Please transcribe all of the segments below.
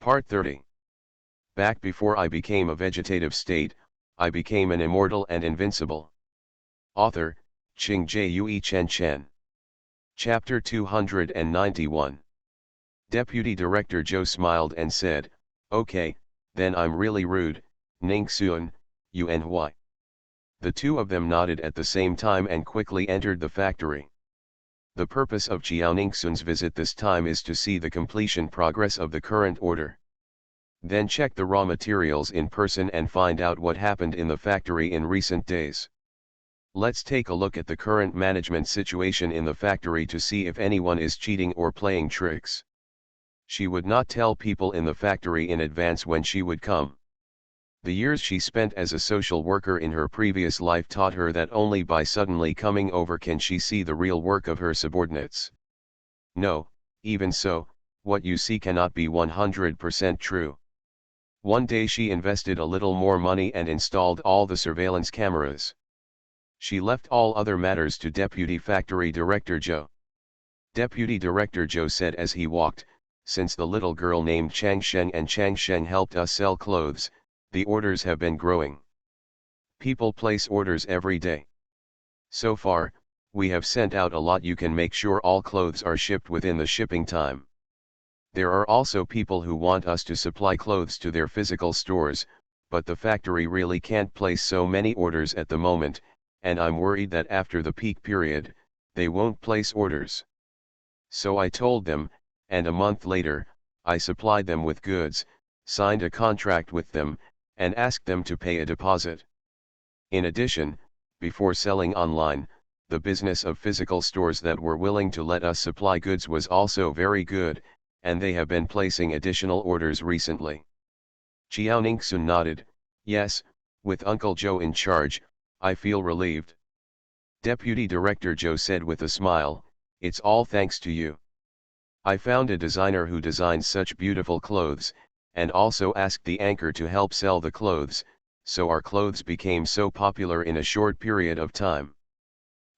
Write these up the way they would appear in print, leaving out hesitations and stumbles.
Part 30. Back before I became a vegetative state, I became an immortal and invincible. Author, Ching Jue Chen Chen. Chapter 291. Deputy Director Joe smiled and said, "Okay, then I'm really rude, Ning Xuan, you and why?" The two of them nodded at the same time and quickly entered the factory. The purpose of Chiao Ningxun's visit this time is to see the completion progress of the current order. Then check the raw materials in person and find out what happened in the factory in recent days. Let's take a look at the current management situation in the factory to see if anyone is cheating or playing tricks. She would not tell people in the factory in advance when she would come. The years she spent as a social worker in her previous life taught her that only by suddenly coming over can she see the real work of her subordinates. No, even so, what you see cannot be 100% true. One day she invested a little more money and installed all the surveillance cameras. She left all other matters to Deputy Factory Director Joe. Deputy Director Joe said as he walked, "Since the little girl named Chang Sheng and Chang Sheng helped us sell clothes, the orders have been growing. People place orders every day. So far, we have sent out a lot. You can make sure all clothes are shipped within the shipping time. There are also people who want us to supply clothes to their physical stores, but the factory really can't place so many orders at the moment, and I'm worried that after the peak period, they won't place orders." So I told them, and a month later, I supplied them with goods, signed a contract with them, and asked them to pay a deposit. In addition, before selling online, the business of physical stores that were willing to let us supply goods was also very good, and they have been placing additional orders recently. Chiao Ningxun nodded. "Yes, with Uncle Joe in charge, I feel relieved." Deputy Director Joe said with a smile, "It's all thanks to you. I found a designer who designs such beautiful clothes, and also asked the anchor to help sell the clothes, so our clothes became so popular in a short period of time."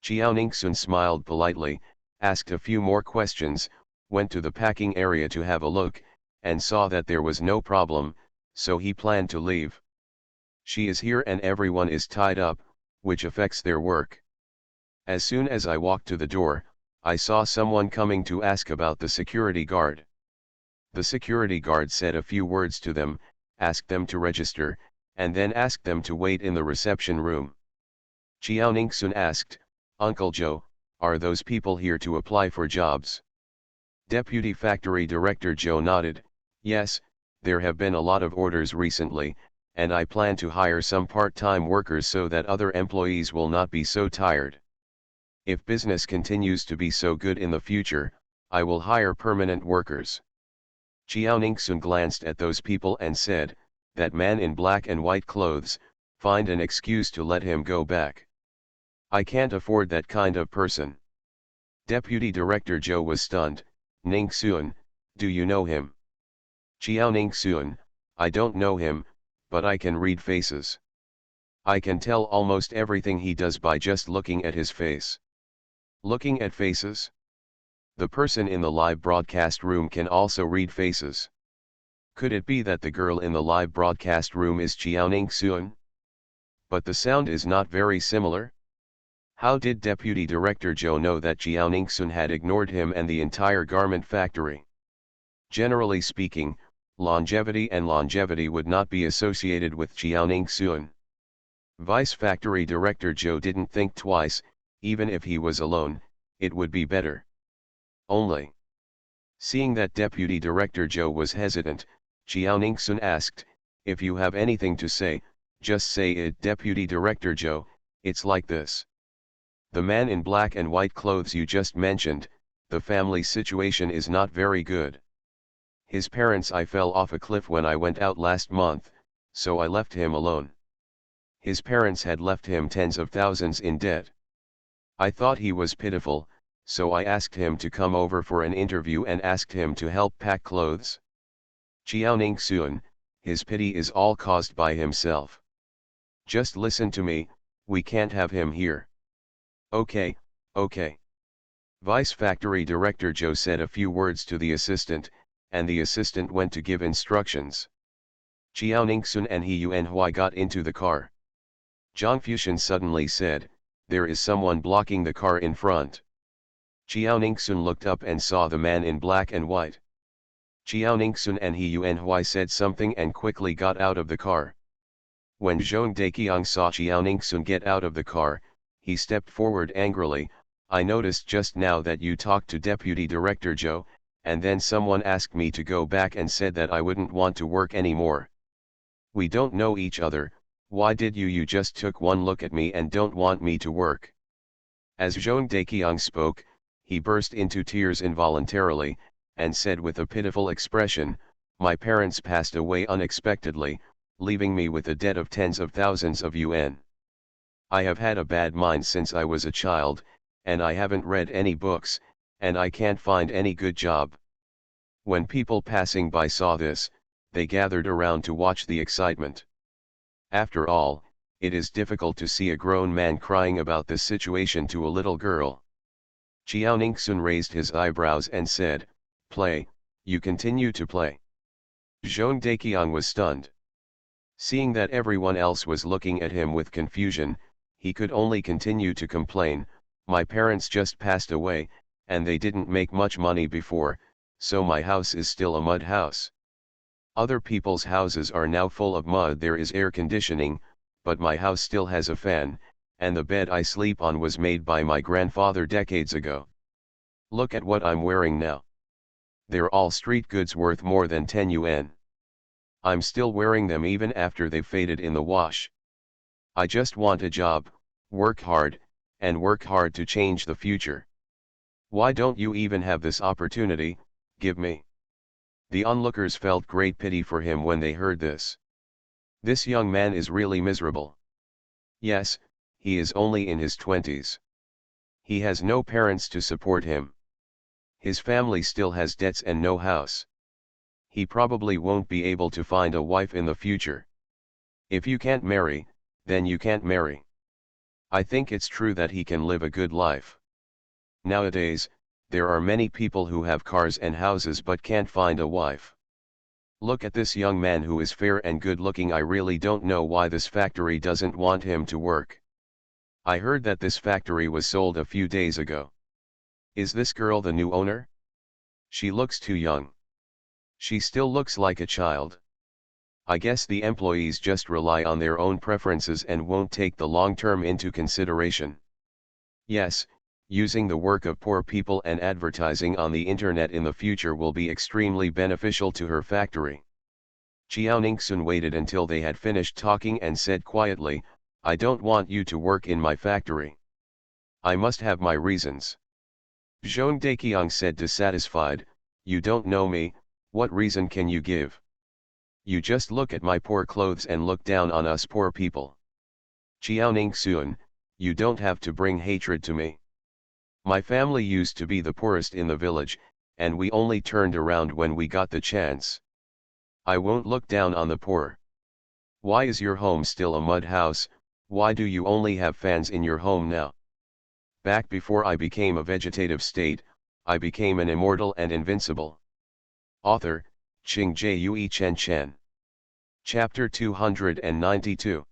Chiao Ningxun smiled politely, asked a few more questions, went to the packing area to have a look, and saw that there was no problem, so he planned to leave. She is here and everyone is tied up, which affects their work. As soon as I walked to the door, I saw someone coming to ask about the security guard. The security guard said a few words to them, asked them to register, and then asked them to wait in the reception room. Chiao Ningxun asked, "Uncle Joe, are those people here to apply for jobs?" Deputy Factory Director Joe nodded. "Yes, there have been a lot of orders recently, and I plan to hire some part-time workers so that other employees will not be so tired. If business continues to be so good in the future, I will hire permanent workers." Chiao Ningxun glanced at those people and said, "That man in black and white clothes, find an excuse to let him go back. I can't afford that kind of person." Deputy Director Joe was stunned. "Ningxun, do you know him?" Chiao Ningxun, "I don't know him, but I can read faces. I can tell almost everything he does by just looking at his face." Looking at faces? The person in the live broadcast room can also read faces. Could it be that the girl in the live broadcast room is Chiao Ningxun? But the sound is not very similar. How did Deputy Director Joe know that Chiao Ningxun had ignored him and the entire garment factory? Generally speaking, longevity would not be associated with Chiao Ningxun. Vice Factory Director Joe didn't think twice, even if he was alone, it would be better. Only. Seeing that Deputy Director Joe was hesitant, Chiao Ningxun asked, "If you have anything to say, just say it." "Deputy Director Joe, it's like this. The man in black and white clothes you just mentioned, the family situation is not very good. His parents I fell off a cliff when I went out last month, so I left him alone. His parents had left him tens of thousands in debt. I thought he was pitiful, so I asked him to come over for an interview and asked him to help pack clothes. Chiao Ningxun, his pity is all caused by himself. Just listen to me, we can't have him here." "Okay, okay." Vice Factory Director Joe said a few words to the assistant, and the assistant went to give instructions. Chiao Ningxun and He Yuanhui got into the car. Zhang Fuxian suddenly said, "There is someone blocking the car in front." Chiao Ningxun looked up and saw the man in black and white. Chiao Ningxun and He Yuanhui said something and quickly got out of the car. When Zhong Deqiang saw Chiao Ningxun get out of the car, he stepped forward angrily. "I noticed just now that you talked to Deputy Director Zhou, and then someone asked me to go back and said that I wouldn't want to work anymore. We don't know each other, why did you just took one look at me and don't want me to work?" As Zhong Deqiang spoke, he burst into tears involuntarily, and said with a pitiful expression, "My parents passed away unexpectedly, leaving me with a debt of tens of thousands of yuan. I have had a bad mind since I was a child, and I haven't read any books, and I can't find any good job." When people passing by saw this, they gathered around to watch the excitement. After all, it is difficult to see a grown man crying about this situation to a little girl. Chiao Ningxun raised his eyebrows and said, "Play, you continue to play." Zhong Deqiang was stunned. Seeing that everyone else was looking at him with confusion, he could only continue to complain, "My parents just passed away, and they didn't make much money before, so my house is still a mud house. Other people's houses are now full of mud, there is air conditioning, but my house still has a fan, and the bed I sleep on was made by my grandfather decades ago. Look at what I'm wearing now. They're all street goods worth more than 10 yuan. I'm still wearing them even after they've faded in the wash. I just want a job, work hard, and work hard to change the future. Why don't you even have this opportunity, give me?" The onlookers felt great pity for him when they heard this. This young man is really miserable. Yes, he is only in his 20s. He has no parents to support him. His family still has debts and no house. He probably won't be able to find a wife in the future. If you can't marry, then you can't marry. I think it's true that he can live a good life. Nowadays, there are many people who have cars and houses but can't find a wife. Look at this young man who is fair and good looking. I really don't know why this factory doesn't want him to work. I heard that this factory was sold a few days ago. Is this girl the new owner? She looks too young. She still looks like a child. I guess the employees just rely on their own preferences and won't take the long term into consideration. Yes, using the work of poor people and advertising on the internet in the future will be extremely beneficial to her factory. Chiao Ningxun waited until they had finished talking and said quietly, "I don't want you to work in my factory. I must have my reasons." Zhong Deqiang said dissatisfied, "You don't know me, what reason can you give? You just look at my poor clothes and look down on us poor people. Chiao Ningxun, you don't have to bring hatred to me. My family used to be the poorest in the village, and we only turned around when we got the chance. I won't look down on the poor. Why is your home still a mud house? Why do you only have fans in your home now? Back before I became a vegetative state, I became an immortal and invincible." Author, Qing Jue Chen Chen. Chapter 292.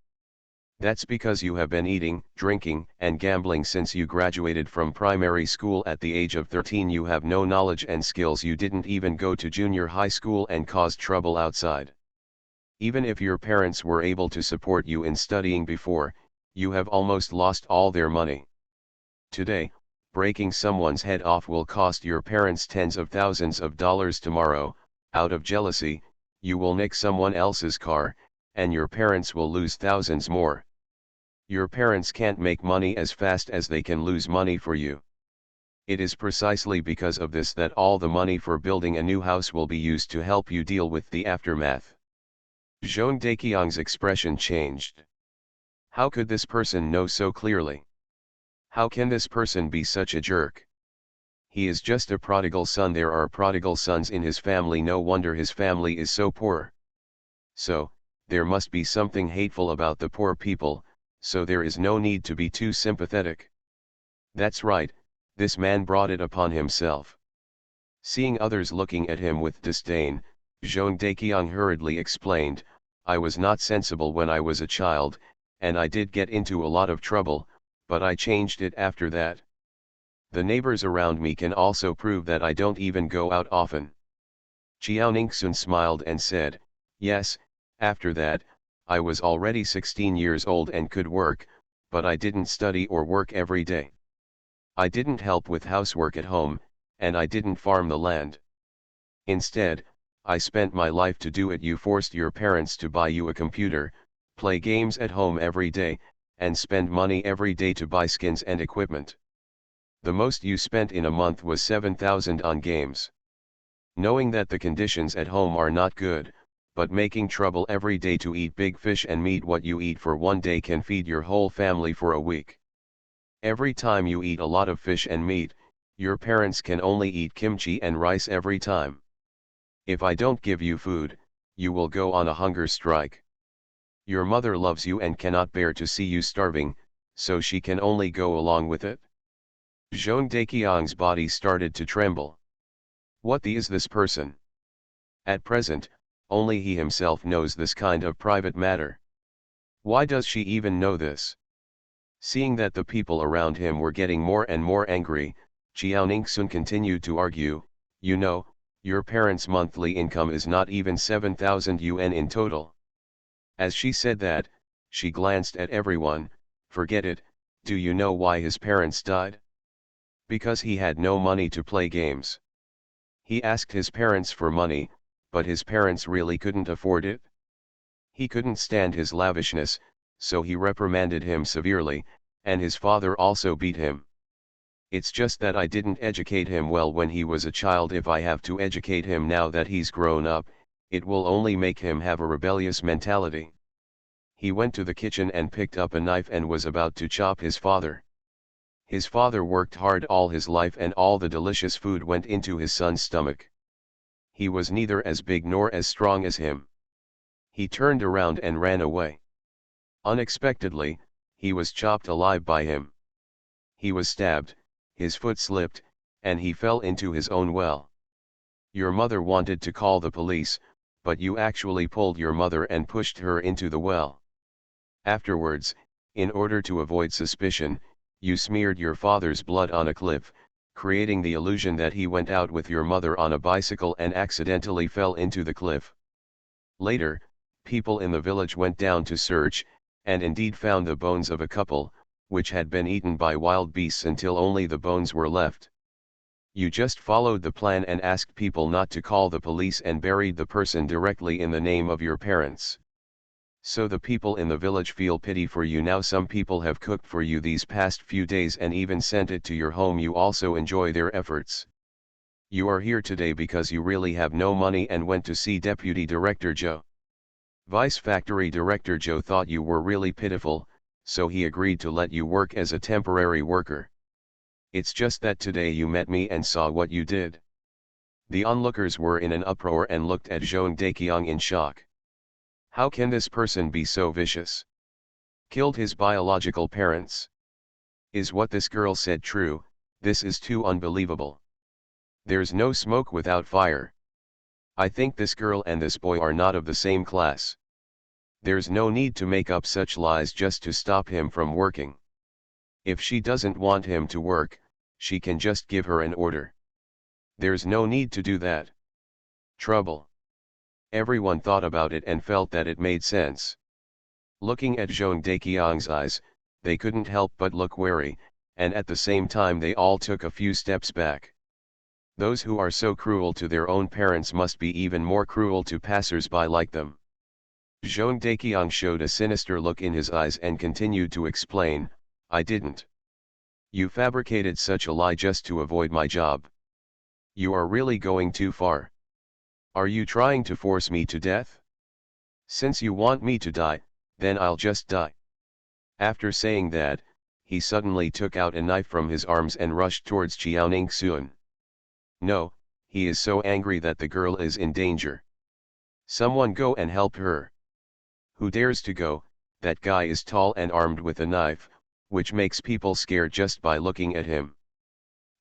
That's because you have been eating, drinking, and gambling since you graduated from primary school at the age of 13. You have no knowledge and skills. You didn't even go to junior high school and caused trouble outside. Even if your parents were able to support you in studying before, you have almost lost all their money. Today, breaking someone's head off will cost your parents tens of thousands of dollars. Tomorrow, out of jealousy, you will nick someone else's car, and your parents will lose thousands more. Your parents can't make money as fast as they can lose money for you. It is precisely because of this that all the money for building a new house will be used to help you deal with the aftermath. Zhong Deqiang's expression changed. How could this person know so clearly? How can this person be such a jerk? He is just a prodigal son. There are prodigal sons in his family. No wonder his family is so poor. So, there must be something hateful about the poor people, so there is no need to be too sympathetic. That's right, this man brought it upon himself. Seeing others looking at him with disdain, Jean Daekyong hurriedly explained, I was not sensible when I was a child, and I did get into a lot of trouble, but I changed it after that. The neighbors around me can also prove that I don't even go out often. Chiao Ningxun smiled and said, yes, after that, I was already 16 years old and could work, but I didn't study or work every day. I didn't help with housework at home, and I didn't farm the land. Instead, I spent my life to do it. You forced your parents to buy you a computer, play games at home every day, and spend money every day to buy skins and equipment. The most you spent in a month was 7,000 on games. Knowing that the conditions at home are not good, but making trouble every day to eat big fish and meat, what you eat for one day can feed your whole family for a week. Every time you eat a lot of fish and meat, your parents can only eat kimchi and rice every time. If I don't give you food, you will go on a hunger strike. Your mother loves you and cannot bear to see you starving, so she can only go along with it. Jean Daekyong's body started to tremble. What is this person? At present, only he himself knows this kind of private matter. Why does she even know this? Seeing that the people around him were getting more and more angry, Chiao Ningxun continued to argue, you know, your parents' monthly income is not even 7,000 yuan in total. As she said that, she glanced at everyone, forget it, do you know why his parents died? Because he had no money to play games. He asked his parents for money, but his parents really couldn't afford it. He couldn't stand his lavishness, so he reprimanded him severely, and his father also beat him. It's just that I didn't educate him well when he was a child. If I have to educate him now that he's grown up, it will only make him have a rebellious mentality. He went to the kitchen and picked up a knife and was about to chop his father. His father worked hard all his life and all the delicious food went into his son's stomach. He was neither as big nor as strong as him. He turned around and ran away. Unexpectedly, he was chopped alive by him. He was stabbed, his foot slipped, and he fell into his own well. Your mother wanted to call the police, but you actually pulled your mother and pushed her into the well. Afterwards, in order to avoid suspicion, you smeared your father's blood on a cliff, creating the illusion that he went out with your mother on a bicycle and accidentally fell into the cliff. Later, people in the village went down to search, and indeed found the bones of a couple, which had been eaten by wild beasts until only the bones were left. You just followed the plan and asked people not to call the police and buried the person directly in the name of your parents. So the people in the village feel pity for you now. Some people have cooked for you these past few days and even sent it to your home. You also enjoy their efforts. You are here today because you really have no money and went to see Deputy Director Joe. Vice Factory Director Joe thought you were really pitiful, so he agreed to let you work as a temporary worker. It's just that today you met me and saw what you did. The onlookers were in an uproar and looked at Jean Daekyong in shock. How can this person be so vicious? Killed his biological parents. Is what this girl said true? This is too unbelievable. There's no smoke without fire. I think this girl and this boy are not of the same class. There's no need to make up such lies just to stop him from working. If she doesn't want him to work, she can just give her an order. There's no need to do that. Trouble. Everyone thought about it and felt that it made sense. Looking at Jean Daekyong's eyes, they couldn't help but look wary, and at the same time they all took a few steps back. Those who are so cruel to their own parents must be even more cruel to passers-by like them. Jean Daekyong showed a sinister look in his eyes and continued to explain, I didn't. You fabricated such a lie just to avoid my job. You are really going too far. Are you trying to force me to death? Since you want me to die, then I'll just die. After saying that, he suddenly took out a knife from his arms and rushed towards Chiao Ningxun. No, he is so angry that the girl is in danger. Someone go and help her. Who dares to go? That guy is tall and armed with a knife, which makes people scared just by looking at him.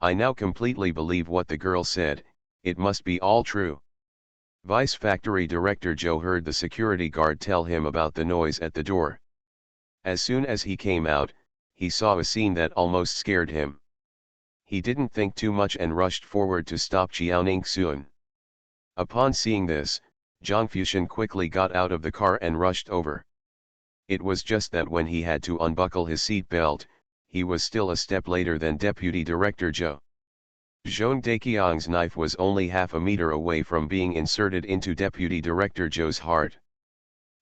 I now completely believe what the girl said, It must be all true. Vice Factory Director Joe heard the security guard tell him about the noise at the door. As soon as he came out, he saw a scene that almost scared him. He didn't think too much and rushed forward to stop Jiaoning Sun. Upon seeing this, Zhang Fushan quickly got out of the car and rushed over. It was just that when he had to unbuckle his seat belt, he was still a step later than Deputy Director Zhou. Zhong Deqiang's knife was only half a meter away from being inserted into Deputy Director Zhou's heart.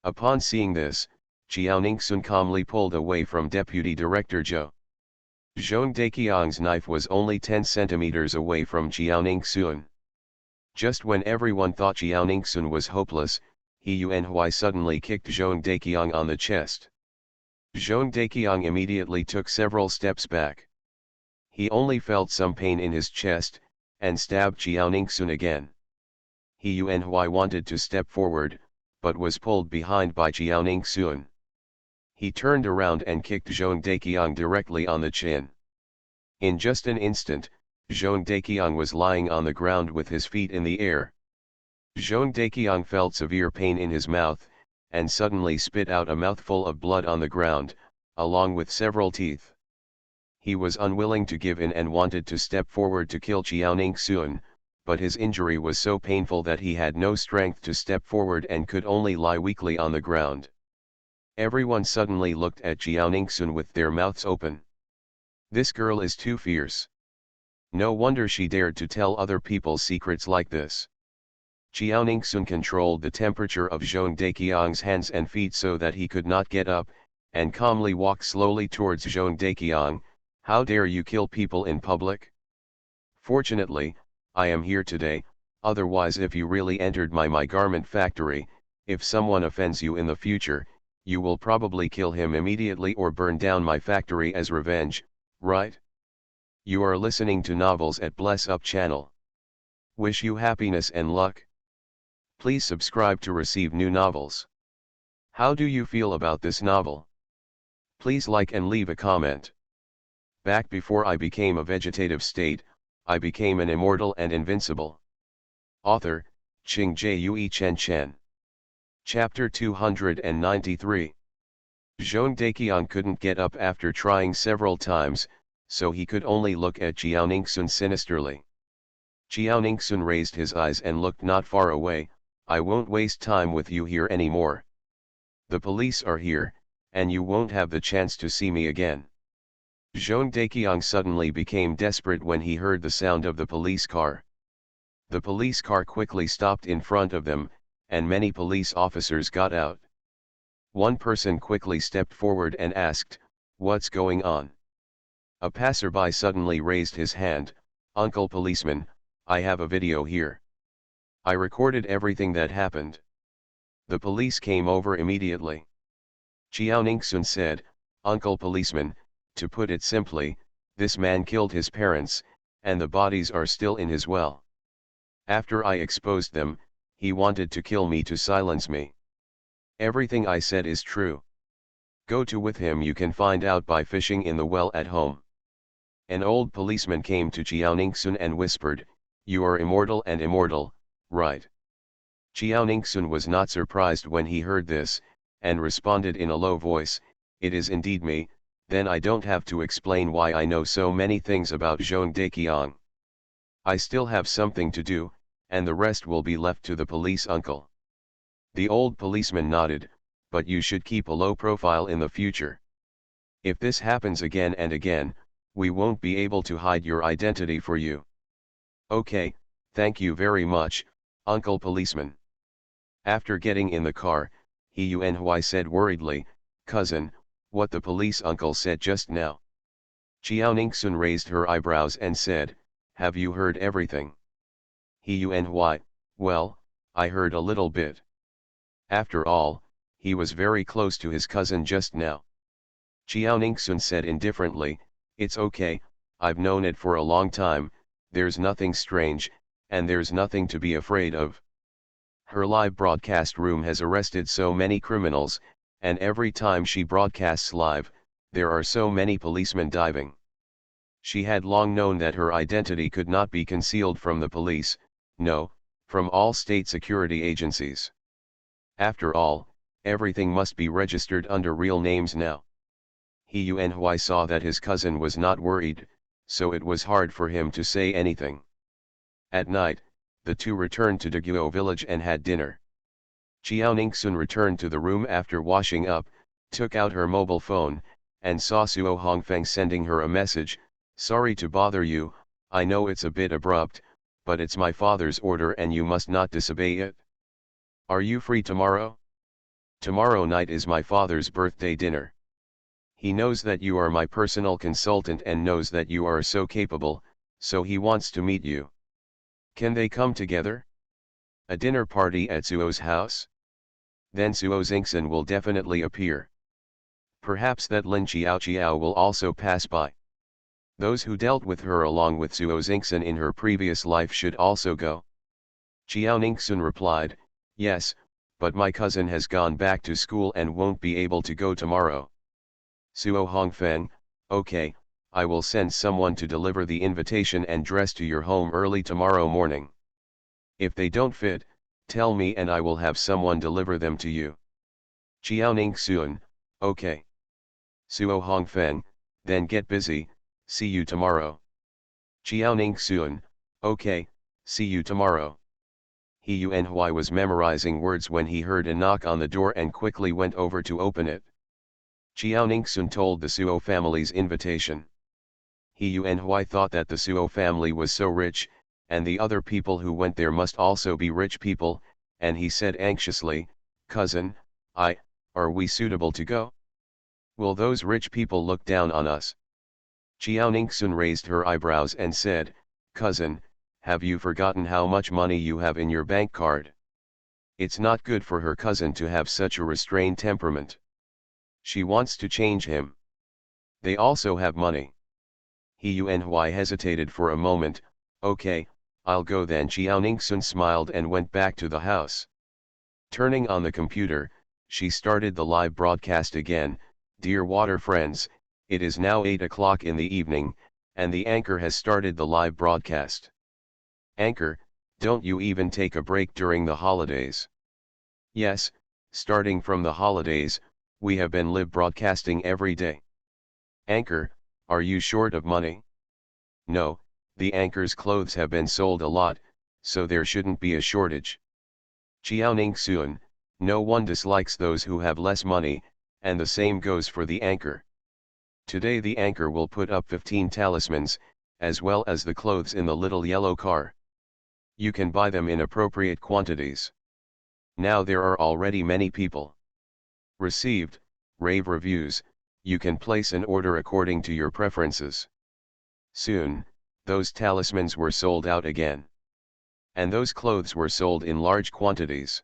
Upon seeing this, Jiaoning Sun calmly pulled away from Deputy Director Zhou. Zhong Deqiang's knife was only 10 centimeters away from Jiaoning Sun. Just when everyone thought Jiaoning Sun was hopeless, He Yuanhui suddenly kicked Zhong Deqiang on the chest. Zhong Deqiang immediately took several steps back. He only felt some pain in his chest, and stabbed Jiaoning Sun again. He Yuanhui wanted to step forward, but was pulled behind by Jiaoning Sun. He turned around and kicked Zhong Deqiang directly on the chin. In just an instant, Zhong Deqiang was lying on the ground with his feet in the air. Zhong Deqiang felt severe pain in his mouth, and suddenly spit out a mouthful of blood on the ground, along with several teeth. He was unwilling to give in and wanted to step forward to kill Jiaoning Sun, but his injury was so painful that he had no strength to step forward and could only lie weakly on the ground. Everyone suddenly looked at Jiaoning Sun with their mouths open. This girl is too fierce. No wonder she dared to tell other people's secrets like this. Jiaoning Sun controlled the temperature of Zhong Deqiang's hands and feet so that he could not get up, and calmly walked slowly towards Zhong Deqiang. How dare you kill people in public? Fortunately, I am here today, otherwise if you really entered my garment factory, if someone offends you in the future, you will probably kill him immediately or burn down my factory as revenge, right? You are listening to Novels at Bless Up channel. Wish you happiness and luck. Please subscribe to receive new novels. How do you feel about this novel? Please like and leave a comment. Back before I became a vegetative state, I became an immortal and invincible. Author, Qing Jue Chen Chen. Chapter 293. Zhong Deqiang couldn't get up after trying several times, so he could only look at Jiaoning Sun sinisterly. Jiaoning Sun raised his eyes and looked not far away. I won't waste time with you here anymore. The police are here, and you won't have the chance to see me again. Zhong Deqiang suddenly became desperate when he heard the sound of the police car. The police car quickly stopped in front of them, and many police officers got out. One person quickly stepped forward and asked, "What's going on?" A passerby suddenly raised his hand, "Uncle policeman, I have a video here. I recorded everything that happened." The police came over immediately. Jiaoning Sun said, "Uncle policeman, to put it simply, this man killed his parents, and the bodies are still in his well. After I exposed them, he wanted to kill me to silence me. Everything I said is true. Go to with him, you can find out by fishing in the well at home." An old policeman came to Jiaoning Sun and whispered, "You are immortal and immortal, right?" Jiaoning Sun was not surprised when he heard this, and responded in a low voice, "It is indeed me, then I don't have to explain why I know so many things about Zhong Deqiang. I still have something to do, and the rest will be left to the police, uncle." The old policeman nodded, "But you should keep a low profile in the future. If this happens again and again, we won't be able to hide your identity for you." "Okay, thank you very much, uncle policeman." After getting in the car, He Yuanhui said worriedly, "Cousin, what the police uncle said just now?" Jiaoning Sun raised her eyebrows and said, "Have you heard everything?" He Yuanhui, "Well, I heard a little bit. After all, he was very close to his cousin just now." Jiaoning Sun said indifferently, "It's okay, I've known it for a long time, there's nothing strange, and there's nothing to be afraid of. Her live broadcast room has arrested so many criminals, and every time she broadcasts live, there are so many policemen diving. She had long known that her identity could not be concealed from the police, No, from all state security agencies. After all, everything must be registered under real names now. He saw that his cousin was not worried, so it was hard for him to say anything. At night, the two returned to Daguo village and had dinner. Chiao Ningsun returned to the room after washing up, took out her mobile phone, and saw Suo Hongfeng sending her a message. "Sorry to bother you, I know it's a bit abrupt, but it's my father's order and you must not disobey it. Are you free tomorrow? Tomorrow night is my father's birthday dinner. He knows that you are my personal consultant and knows that you are so capable, so he wants to meet you. Can they come together? A dinner party at Suo's house? Then Suo Xingxin will definitely appear. Perhaps that Lin Qiao will also pass by. Those who dealt with her along with Suo Xingxin in her previous life should also go." Chiao Ningxun replied, "Yes, but my cousin has gone back to school and won't be able to go tomorrow." Suo Hongfeng, "Okay, I will send someone to deliver the invitation and dress to your home early tomorrow morning. If they don't fit, tell me and I will have someone deliver them to you." Chiao Ningxun, "Okay." Suo Hongfeng, "Then get busy, see you tomorrow." Chiao Ningxun, "Okay, see you tomorrow." He Yuanhui was memorizing words when he heard a knock on the door and quickly went over to open it. Chiao Ningxun told the Suo family's invitation. He Yuanhui thought that the Suo family was so rich, and the other people who went there must also be rich people, and he said anxiously, "Cousin, are we suitable to go? Will those rich people look down on us?" Chiao Ningxun raised her eyebrows and said, "Cousin, have you forgotten how much money you have in your bank card?" It's not good for her cousin to have such a restrained temperament. She wants to change him. They also have money. He Yuanhui hesitated for a moment. "Okay, I'll go then." Chiao Ningxun smiled and went back to the house. Turning on the computer, she started the live broadcast again. "Dear water friends, it is now 8 o'clock in the evening, and the anchor has started the live broadcast. Anchor, don't you even take a break during the holidays?" "Yes, starting from the holidays, we have been live broadcasting every day." "Anchor, are you short of money?" "No, the anchor's clothes have been sold a lot, so there shouldn't be a shortage." Chiao Ningxun, "No one dislikes those who have less money, and the same goes for the anchor. Today the anchor will put up 15 talismans, as well as the clothes in the little yellow car. You can buy them in appropriate quantities. Now there are already many people. Received, rave reviews, you can place an order according to your preferences." Soon, those talismans were sold out again. And those clothes were sold in large quantities.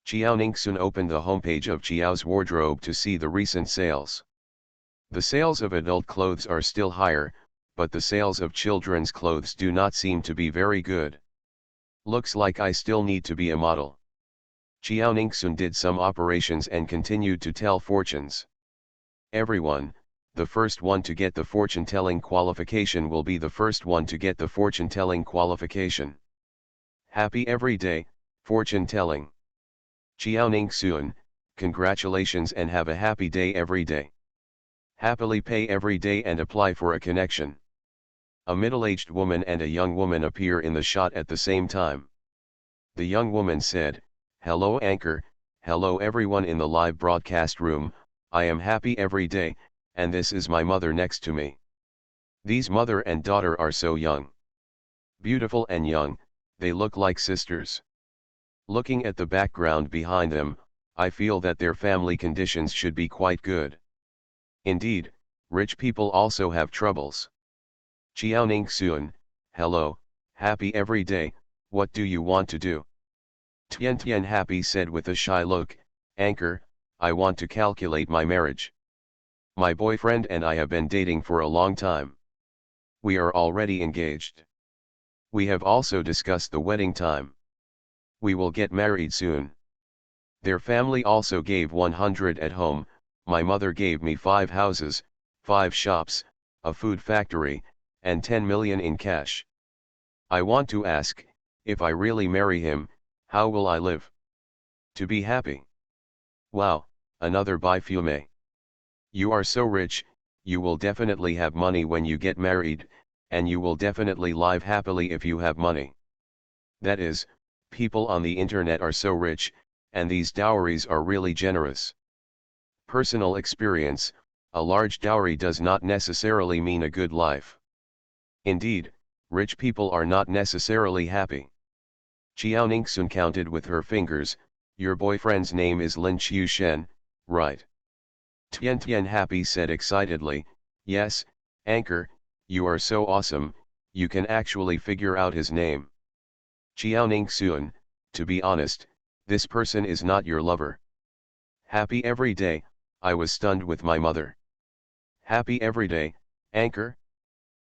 Chiao Ningxun opened the homepage of Chiao's wardrobe to see the recent sales. The sales of adult clothes are still higher, but the sales of children's clothes do not seem to be very good. Looks like I still need to be a model. Chiao Ningxun did some operations and continued to tell fortunes. Everyone, the first one to get the fortune-telling qualification will be the first one to get the fortune-telling qualification. Happy every day, fortune-telling. Chiao Ningxun, congratulations and have a happy day every day. Happily pay every day and apply for a connection. A middle-aged woman and a young woman appear in the shot at the same time. The young woman said, "Hello anchor, hello everyone in the live broadcast room, I am happy every day, and this is my mother next to me. These mother and daughter are so young. Beautiful and young, they look like sisters. Looking at the background behind them, I feel that their family conditions should be quite good. Indeed, rich people also have troubles." Chiao Ningxun, "Hello, happy every day, what do you want to do?" Tian Tian Happy said with a shy look, "Anchor, I want to calculate my marriage. My boyfriend and I have been dating for a long time. We are already engaged. We have also discussed the wedding time. We will get married soon. Their family also gave 100 at home, my mother gave me 5 houses, 5 shops, a food factory, and 10 million in cash. I want to ask, If I really marry him, how will I live? To be happy. Wow, another bifume. You are so rich, you will definitely have money when you get married, and you will definitely live happily if you have money. That is, people on the internet are so rich, and these dowries are really generous. Personal experience, a large dowry does not necessarily mean a good life. Indeed, rich people are not necessarily happy. Qiao Ningxun counted with her fingers. Your boyfriend's name is Lin Qiu Shen, right? Tian Tian Happy said excitedly, yes, Anchor, you are so awesome, you can actually figure out his name. Qiao Ningxun, to be honest, this person is not your lover. Happy every day, I was stunned with my mother. Happy every day, Anchor?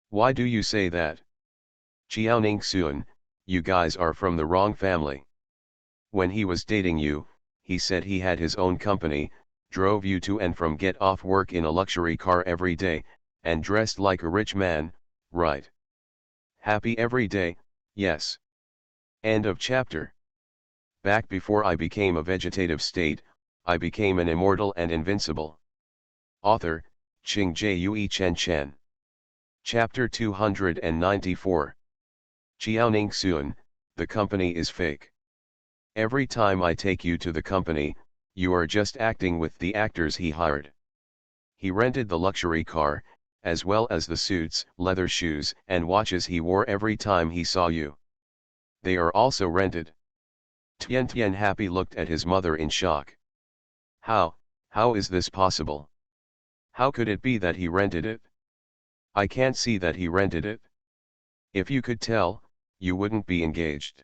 Why do you say that? Qiao Ningxun, you guys are from the wrong family. When he was dating you, he said he had his own company, drove you to and from get off work in a luxury car every day, and dressed like a rich man, right? Happy every day, yes. End of chapter. Back before I became a vegetative state, I became an immortal and invincible. Author, Qing Jue Chen Chen. Chapter 294. Qiaoning Xun, the company is fake. Every time I take you to the company, you are just acting with the actors he hired. He rented the luxury car, as well as the suits, leather shoes, and watches he wore every time he saw you. They are also rented. Tian Tian Happy looked at his mother in shock. How is this possible? How could it be that he rented it? I can't see that he rented it. If you could tell, you wouldn't be engaged.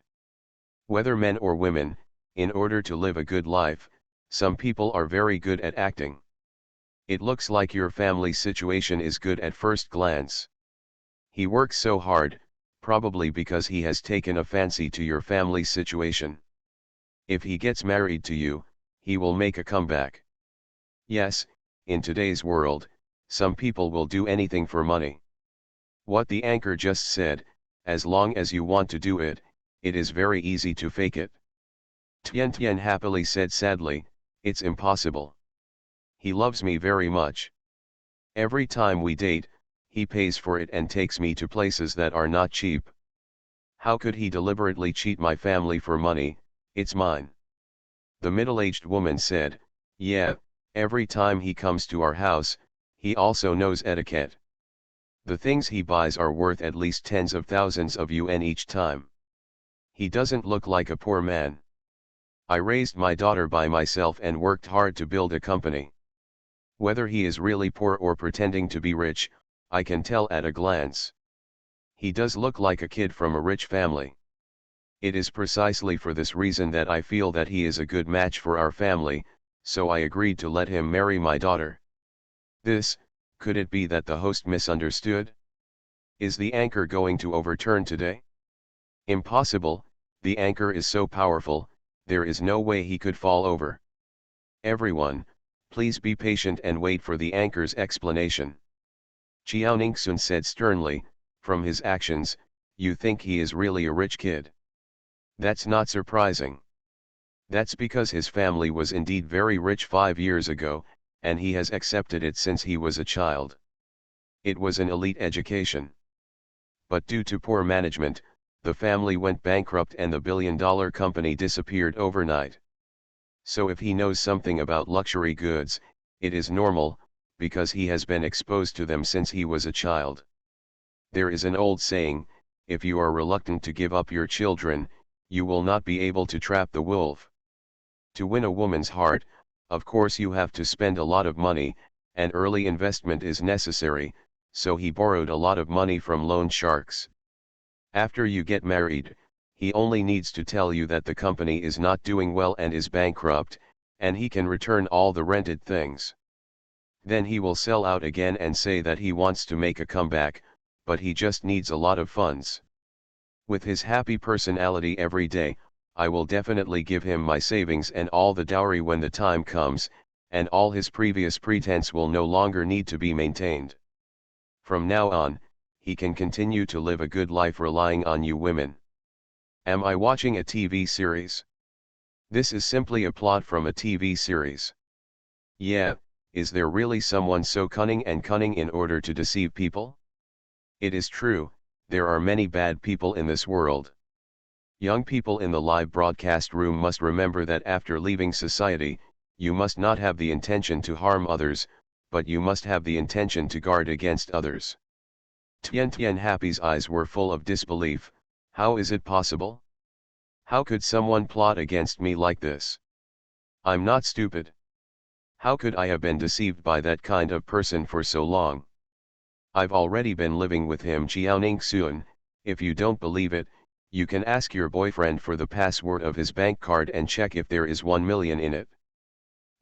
Whether men or women, in order to live a good life, some people are very good at acting. It looks like your family situation is good at first glance. He works so hard, probably because he has taken a fancy to your family situation. If he gets married to you, he will make a comeback. Yes, in today's world, some people will do anything for money. What the anchor just said, as long as you want to do it, it is very easy to fake it. Tian Tian happily said sadly, it's impossible. He loves me very much. Every time we date, he pays for it and takes me to places that are not cheap. How could he deliberately cheat my family for money? It's mine. The middle-aged woman said, yeah, every time he comes to our house, he also knows etiquette. The things he buys are worth at least tens of thousands of yuan each time. He doesn't look like a poor man. I raised my daughter by myself and worked hard to build a company. Whether he is really poor or pretending to be rich, I can tell at a glance. He does look like a kid from a rich family. It is precisely for this reason that I feel that he is a good match for our family, so I agreed to let him marry my daughter. Could it be that the host misunderstood? Is the anchor going to overturn today? Impossible, the anchor is so powerful, there is no way he could fall over. Everyone, please be patient and wait for the anchor's explanation. Qiao Ningxun said sternly, from his actions, you think he is really a rich kid. That's not surprising. That's because his family was indeed very rich 5 years ago, and he has accepted it since he was a child. It was an elite education. But due to poor management, the family went bankrupt and the billion-dollar company disappeared overnight. So if he knows something about luxury goods, it is normal, because he has been exposed to them since he was a child. There is an old saying, if you are reluctant to give up your children, you will not be able to trap the wolf. To win a woman's heart, of course you have to spend a lot of money, and early investment is necessary, so he borrowed a lot of money from loan sharks. After you get married, he only needs to tell you that the company is not doing well and is bankrupt, and he can return all the rented things. Then he will sell out again and say that he wants to make a comeback, but he just needs a lot of funds. With his happy personality every day, I will definitely give him my savings and all the dowry when the time comes, and all his previous pretense will no longer need to be maintained. From now on, he can continue to live a good life relying on you women. Am I watching a TV series? This is simply a plot from a TV series. Yeah, is there really someone so cunning in order to deceive people? It is true, there are many bad people in this world. Young people in the live broadcast room must remember that after leaving society, you must not have the intention to harm others, but you must have the intention to guard against others. Tian Tian Happy's eyes were full of disbelief. How is it possible? How could someone plot against me like this? I'm not stupid. How could I have been deceived by that kind of person for so long? I've already been living with him Jiaoning Sun. If you don't believe it, you can ask your boyfriend for the password of his bank card and check if there is 1 million in it.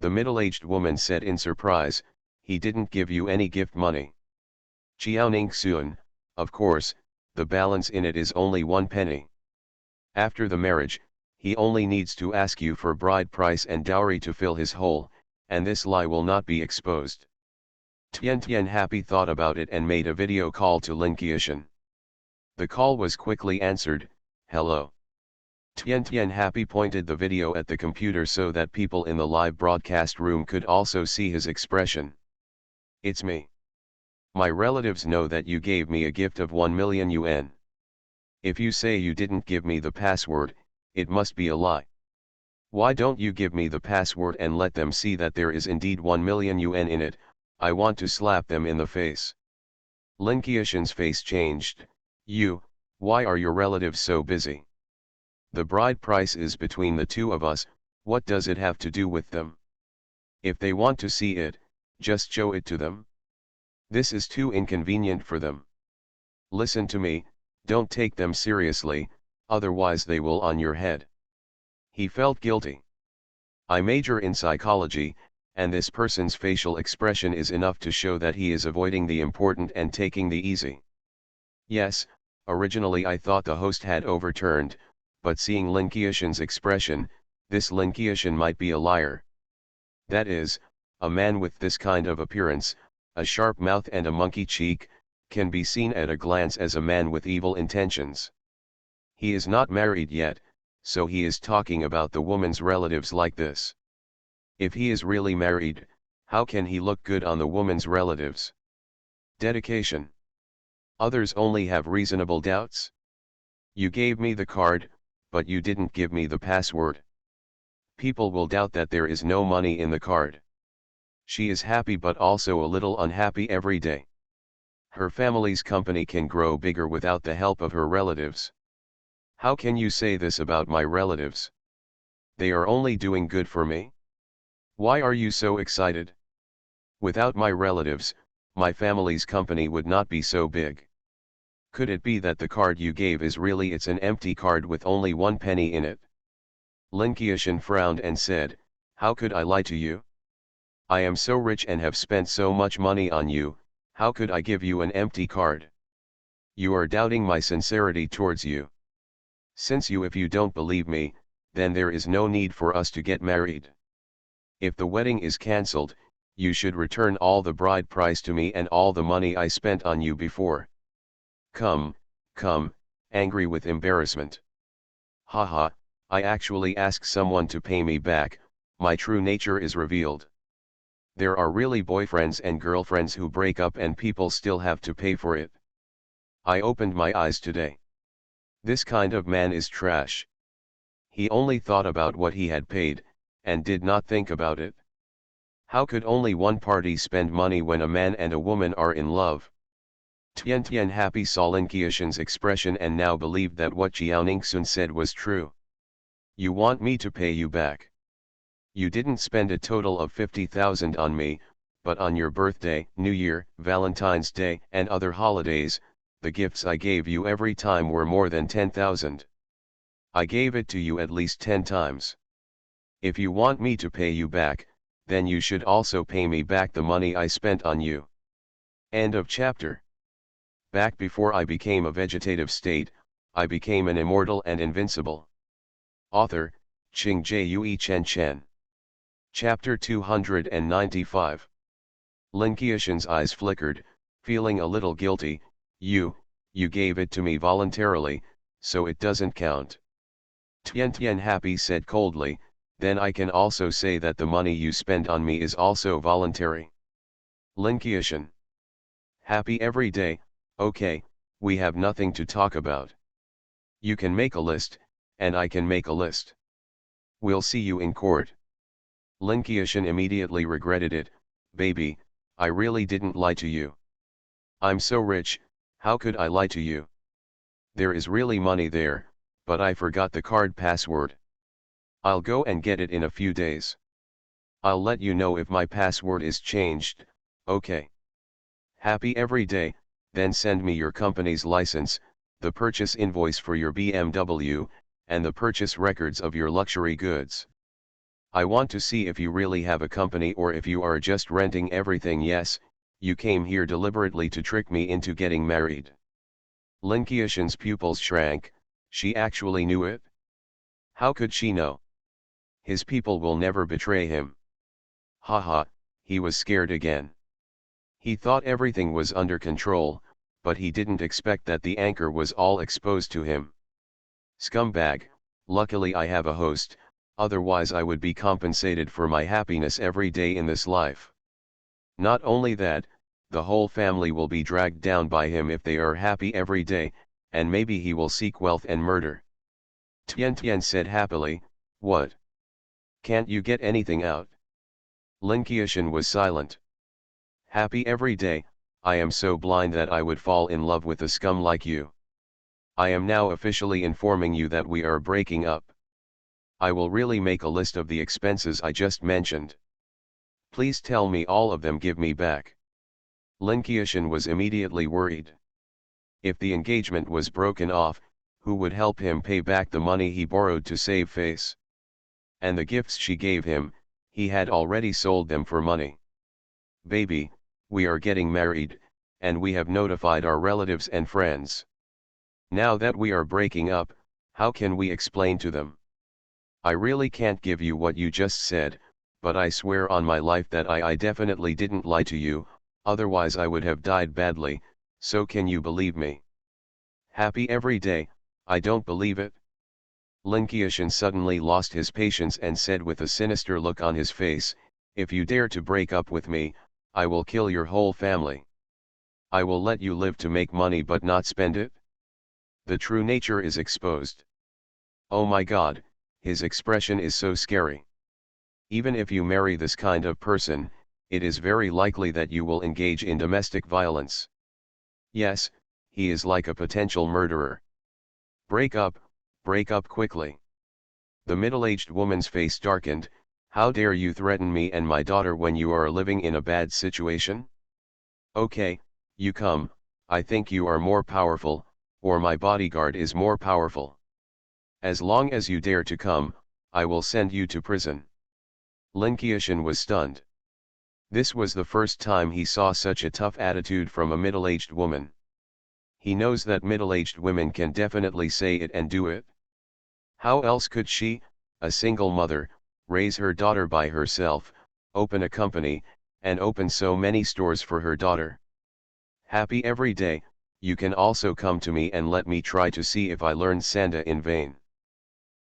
The middle-aged woman said in surprise, he didn't give you any gift money. Jiaoning Sun, of course, the balance in it is only 1 penny. After the marriage, he only needs to ask you for bride price and dowry to fill his hole, and this lie will not be exposed. Tian Tian Happy thought about it and made a video call to Lin Qiushan. The call was quickly answered. Hello. Tian Tian Happy pointed the video at the computer so that people in the live broadcast room could also see his expression. It's me. My relatives know that you gave me a gift of 1 million yuan. If you say you didn't give me the password, it must be a lie. Why don't you give me the password and let them see that there is indeed 1 million yuan in it? I want to slap them in the face. Lin Qiushan's face changed. Why are your relatives so busy? The bride price is between the two of us, what does it have to do with them? If they want to see it, just show it to them. This is too inconvenient for them. Listen to me, don't take them seriously, otherwise they will on your head. He felt guilty. I major in psychology, and this person's facial expression is enough to show that he is avoiding the important and taking the easy. Yes, originally I thought the host had overturned, but seeing Lin Qiushan's expression, this Lin Qiushan might be a liar. That is, a man with this kind of appearance, a sharp mouth and a monkey cheek, can be seen at a glance as a man with evil intentions. He is not married yet, so he is talking about the woman's relatives like this. If he is really married, how can he look good on the woman's relatives? Dedication. Others only have reasonable doubts. You gave me the card, but you didn't give me the password. People will doubt that there is no money in the card. She is happy but also a little unhappy every day. Her family's company can grow bigger without the help of her relatives. How can you say this about my relatives? They are only doing good for me. Why are you so excited? Without my relatives, my family's company would not be so big. Could it be that the card you gave is really it's an empty card with only 1 penny in it? Lin Qiushan frowned and said, how could I lie to you? I am so rich and have spent so much money on you, how could I give you an empty card? You are doubting my sincerity towards you. If you don't believe me, then there is no need for us to get married. If the wedding is cancelled, you should return all the bride price to me and all the money I spent on you before. Come, angry with embarrassment. Haha, I actually ask someone to pay me back, my true nature is revealed. There are really boyfriends and girlfriends who break up and people still have to pay for it. I opened my eyes today. This kind of man is trash. He only thought about what he had paid, and did not think about it. How could only one party spend money when a man and a woman are in love? Tian Tian Happy saw Lin Qiushan's expression and now believed that what Jiaoning Sun said was true. You want me to pay you back? You didn't spend a total of 50,000 on me, but on your birthday, New Year, Valentine's Day and other holidays, the gifts I gave you every time were more than 10,000. I gave it to you at least 10 times. If you want me to pay you back, then you should also pay me back the money I spent on you. End of chapter. Back before I became a vegetative state, I became an immortal and invincible. Author, Qing Jue Chen Chen. Chapter 295. Lin Qiushan's eyes flickered, feeling a little guilty. You gave it to me voluntarily, so it doesn't count. Tian Tian Happy said coldly, then I can also say that the money you spend on me is also voluntary. Lin Qiushan. Happy every day, okay, we have nothing to talk about. You can make a list, and I can make a list. We'll see you in court. Lin Qiushan immediately regretted it, baby, I really didn't lie to you. I'm so rich, how could I lie to you? There is really money there, but I forgot the card password. I'll go and get it in a few days. I'll let you know if my password is changed, okay? Happy every day, then send me your company's license, the purchase invoice for your BMW, and the purchase records of your luxury goods. I want to see if you really have a company or if you are just renting everything. Yes, you came here deliberately to trick me into getting married. Lin Qiushan's pupils shrank, she actually knew it? How could she know? His people will never betray him. Haha, he was scared again. He thought everything was under control, but he didn't expect that the anchor was all exposed to him. Scumbag, luckily I have a host, otherwise I would be compensated for my happiness every day in this life. Not only that, the whole family will be dragged down by him if they are happy every day, and maybe he will seek wealth and murder. Tian Tian said happily, what? Can't you get anything out? Lin Qiushan was silent. Happy every day, I am so blind that I would fall in love with a scum like you. I am now officially informing you that we are breaking up. I will really make a list of the expenses I just mentioned. Please tell me all of them, give me back. Lin Qiushan was immediately worried. If the engagement was broken off, who would help him pay back the money he borrowed to save face? And the gifts she gave him, he had already sold them for money. Baby, we are getting married, and we have notified our relatives and friends. Now that we are breaking up, how can we explain to them? I really can't give you what you just said, but I swear on my life that I definitely didn't lie to you, otherwise I would have died badly, so can you believe me? Happy every day, I don't believe it. Lin Qiushan suddenly lost his patience and said with a sinister look on his face, if you dare to break up with me, I will kill your whole family. I will let you live to make money but not spend it. The true nature is exposed. Oh my God, his expression is so scary. Even if you marry this kind of person, it is very likely that you will engage in domestic violence. Yes, he is like a potential murderer. Break up quickly. The middle-aged woman's face darkened. How dare you threaten me and my daughter when you are living in a bad situation? Okay, you come, I think you are more powerful, or my bodyguard is more powerful. As long as you dare to come, I will send you to prison. Lin Qiushan was stunned. This was the first time he saw such a tough attitude from a middle-aged woman. He knows that middle-aged women can definitely say it and do it. How else could she, a single mother, raise her daughter by herself, open a company, and open so many stores for her daughter? Happy every day, you can also come to me and let me try to see if I learned Sanda in vain.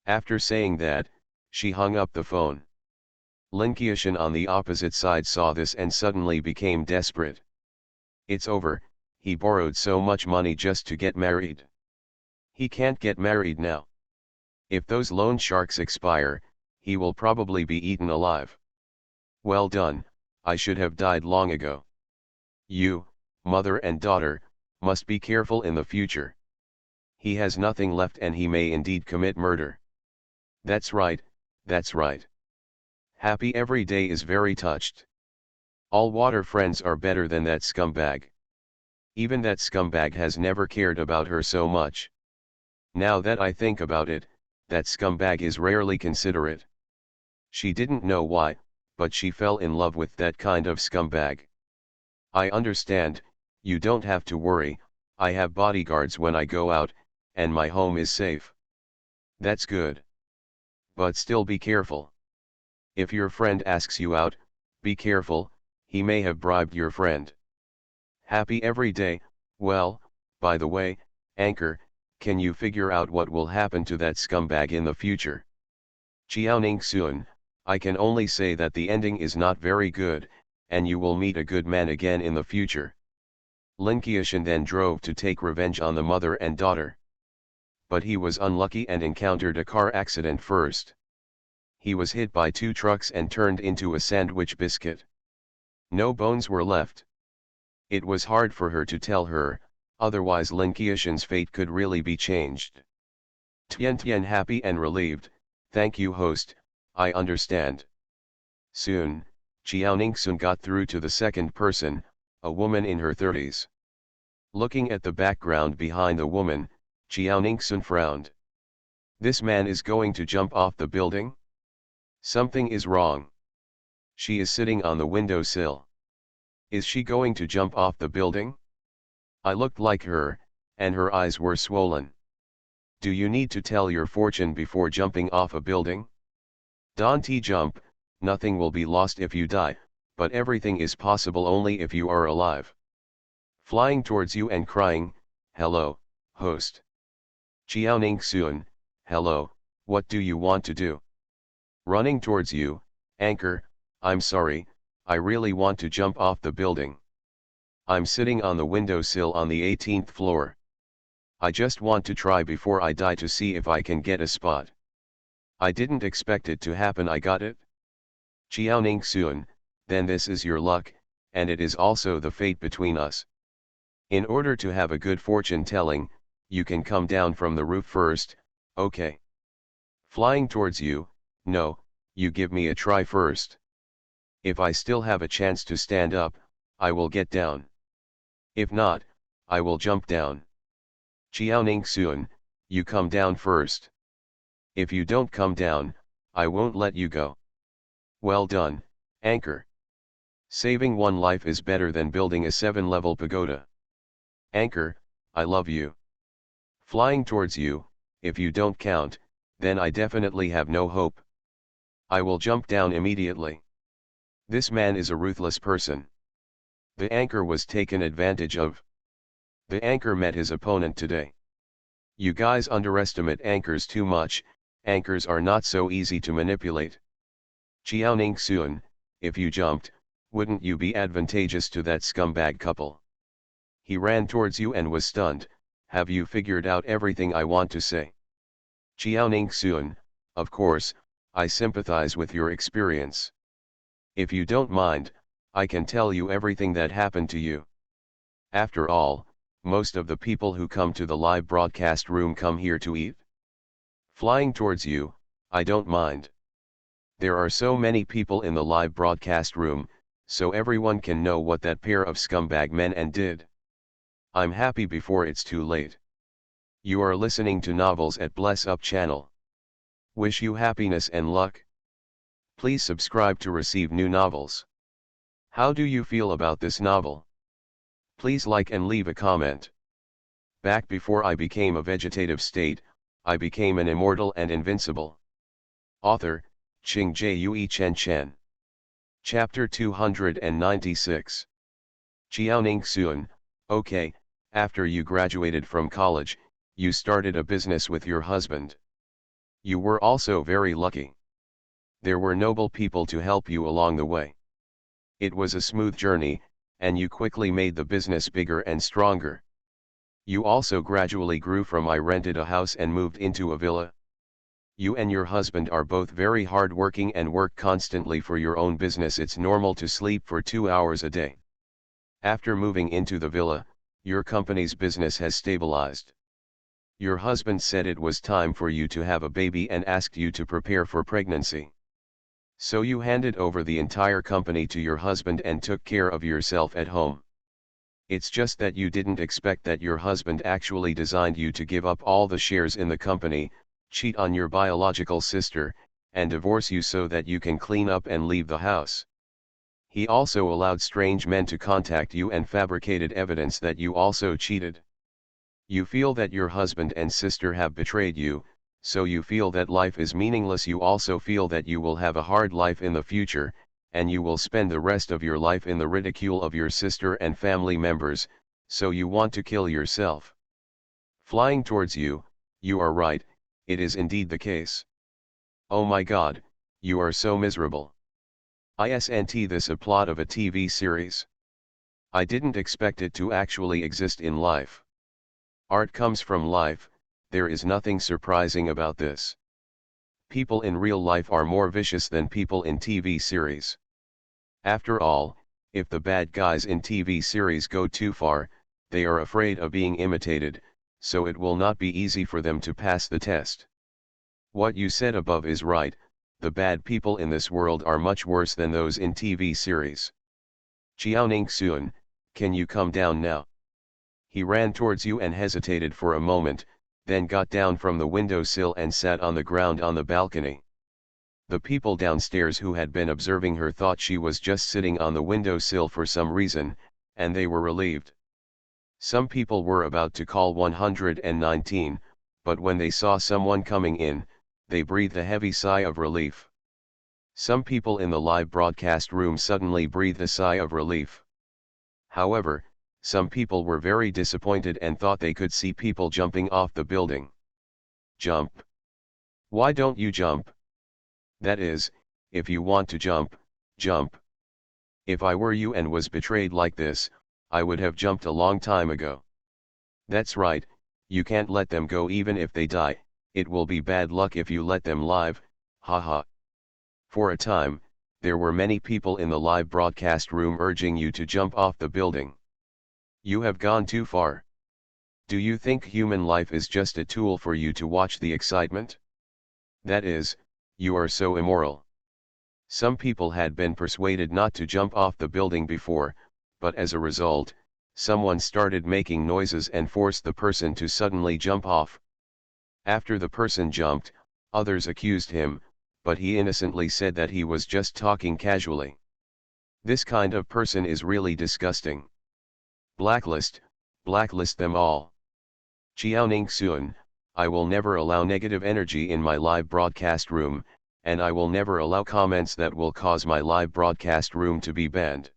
After saying that, she hung up the phone. Lin Qiushan on the opposite side saw this and suddenly became desperate. It's over, he borrowed so much money just to get married. He can't get married now. If those loan sharks expire, he will probably be eaten alive. Well done, I should have died long ago. You, mother and daughter, must be careful in the future. He has nothing left and he may indeed commit murder. That's right, that's right. Happy every day is very touched. All water friends are better than that scumbag. Even that scumbag has never cared about her so much. Now that I think about it, that scumbag is rarely considerate. She didn't know why, but she fell in love with that kind of scumbag. I understand, you don't have to worry, I have bodyguards when I go out, and my home is safe. That's good. But still be careful. If your friend asks you out, be careful, he may have bribed your friend. Happy every day, well, by the way, Anchor, Can you figure out what will happen to that scumbag in the future? Jiaoning Sun, I can only say that the ending is not very good, and you will meet a good man again in the future. Lin Qiushan then drove to take revenge on the mother and daughter. But he was unlucky and encountered a car accident first. He was hit by 2 trucks and turned into a sandwich biscuit. No bones were left. It was hard for her to tell her, otherwise Lin Qiushan's fate could really be changed. Tian happy and relieved, thank you host, I understand. Soon, Jiaoning Sun got through to the second person, a woman in her 30s. Looking at the background behind the woman, Jiaoning Sun frowned. This man is going to jump off the building? Something is wrong. She is sitting on the windowsill. Is she going to jump off the building? I looked like her, and her eyes were swollen. Do you need to tell your fortune before jumping off a building? Don't jump, nothing will be lost if you die, but everything is possible only if you are alive. Flying towards you and crying, hello, host. Jiaoning Sun, hello, what do you want to do? Running towards you, anchor, I'm sorry, I really want to jump off the building. I'm sitting on the windowsill on the 18th floor. I just want to try before I die to see if I can get a spot. I didn't expect it to happen, I got it. Jiaoning Sun, then this is your luck, and it is also the fate between us. In order to have a good fortune telling, you can come down from the roof first, okay? Flying towards you, no, you give me a try first. If I still have a chance to stand up, I will get down. If not, I will jump down. Jiaoning Sun, you come down first. If you don't come down, I won't let you go. Well done, anchor. Saving one life is better than building a 7-level pagoda. Anchor, I love you. Flying towards you, if you don't count, then I definitely have no hope. I will jump down immediately. This man is a ruthless person. The anchor was taken advantage of. The anchor met his opponent today. You guys underestimate anchors too much, anchors are not so easy to manipulate. Jiaoning Sun, if you jumped, wouldn't you be advantageous to that scumbag couple? He ran towards you and was stunned, have you figured out everything I want to say? Jiaoning Sun, of course, I sympathize with your experience. If you don't mind, I can tell you everything that happened to you. After all, most of the people who come to the live broadcast room come here to eat. Flying towards you, I don't mind. There are so many people in the live broadcast room, so everyone can know what that pair of scumbag men and did. I'm happy before it's too late. You are listening to Novels at Bless Up channel. Wish you happiness and luck. Please subscribe to receive new novels. How do you feel about this novel? Please like and leave a comment. Back before I became a vegetative state, I became an immortal and invincible. Author, Qing Jue Chen Chen. Chapter 296. Jiaoning Sun, okay, after you graduated from college, you started a business with your husband. You were also very lucky. There were noble people to help you along the way. It was a smooth journey, and you quickly made the business bigger and stronger. You also gradually grew from I rented a house and moved into a villa. You and your husband are both very hardworking and work constantly for your own business. It's normal to sleep for 2 hours a day. After moving into the villa, your company's business has stabilized. Your husband said it was time for you to have a baby and asked you to prepare for pregnancy. So you handed over the entire company to your husband and took care of yourself at home. It's just that you didn't expect that your husband actually designed you to give up all the shares in the company, cheat on your biological sister, and divorce you so that you can clean up and leave the house. He also allowed strange men to contact you and fabricated evidence that you also cheated. You feel that your husband and sister have betrayed you, so you feel that life is meaningless. You also feel that you will have a hard life in the future, and you will spend the rest of your life in the ridicule of your sister and family members, so you want to kill yourself. Flying towards you, you are right, it is indeed the case. Oh my God, you are so miserable. Isn't this a plot of a TV series? I didn't expect it to actually exist in life. Art comes from life, there is nothing surprising about this. People in real life are more vicious than people in TV series. After all, if the bad guys in TV series go too far, they are afraid of being imitated, so it will not be easy for them to pass the test. What you said above is right, the bad people in this world are much worse than those in TV series. Xiaoning Xuan, can you come down now? He ran towards you and hesitated for a moment, then got down from the windowsill and sat on the ground on the balcony. The people downstairs who had been observing her thought she was just sitting on the windowsill for some reason, and they were relieved. Some people were about to call 119, but when they saw someone coming in, they breathed a heavy sigh of relief. Some people in the live broadcast room suddenly breathed a sigh of relief. However, some people were very disappointed and thought they could see people jumping off the building. Jump. Why don't you jump? That is, if you want to jump, jump. If I were you and was betrayed like this, I would have jumped a long time ago. That's right, you can't let them go even if they die, it will be bad luck if you let them live, haha. For a time, there were many people in the live broadcast room urging you to jump off the building. You have gone too far. Do you think human life is just a tool for you to watch the excitement? That is, you are so immoral. Some people had been persuaded not to jump off the building before, but as a result, someone started making noises and forced the person to suddenly jump off. After the person jumped, others accused him, but he innocently said that he was just talking casually. This kind of person is really disgusting. Blacklist them all. Xiaoning Xuan, I will never allow negative energy in my live broadcast room, and I will never allow comments that will cause my live broadcast room to be banned.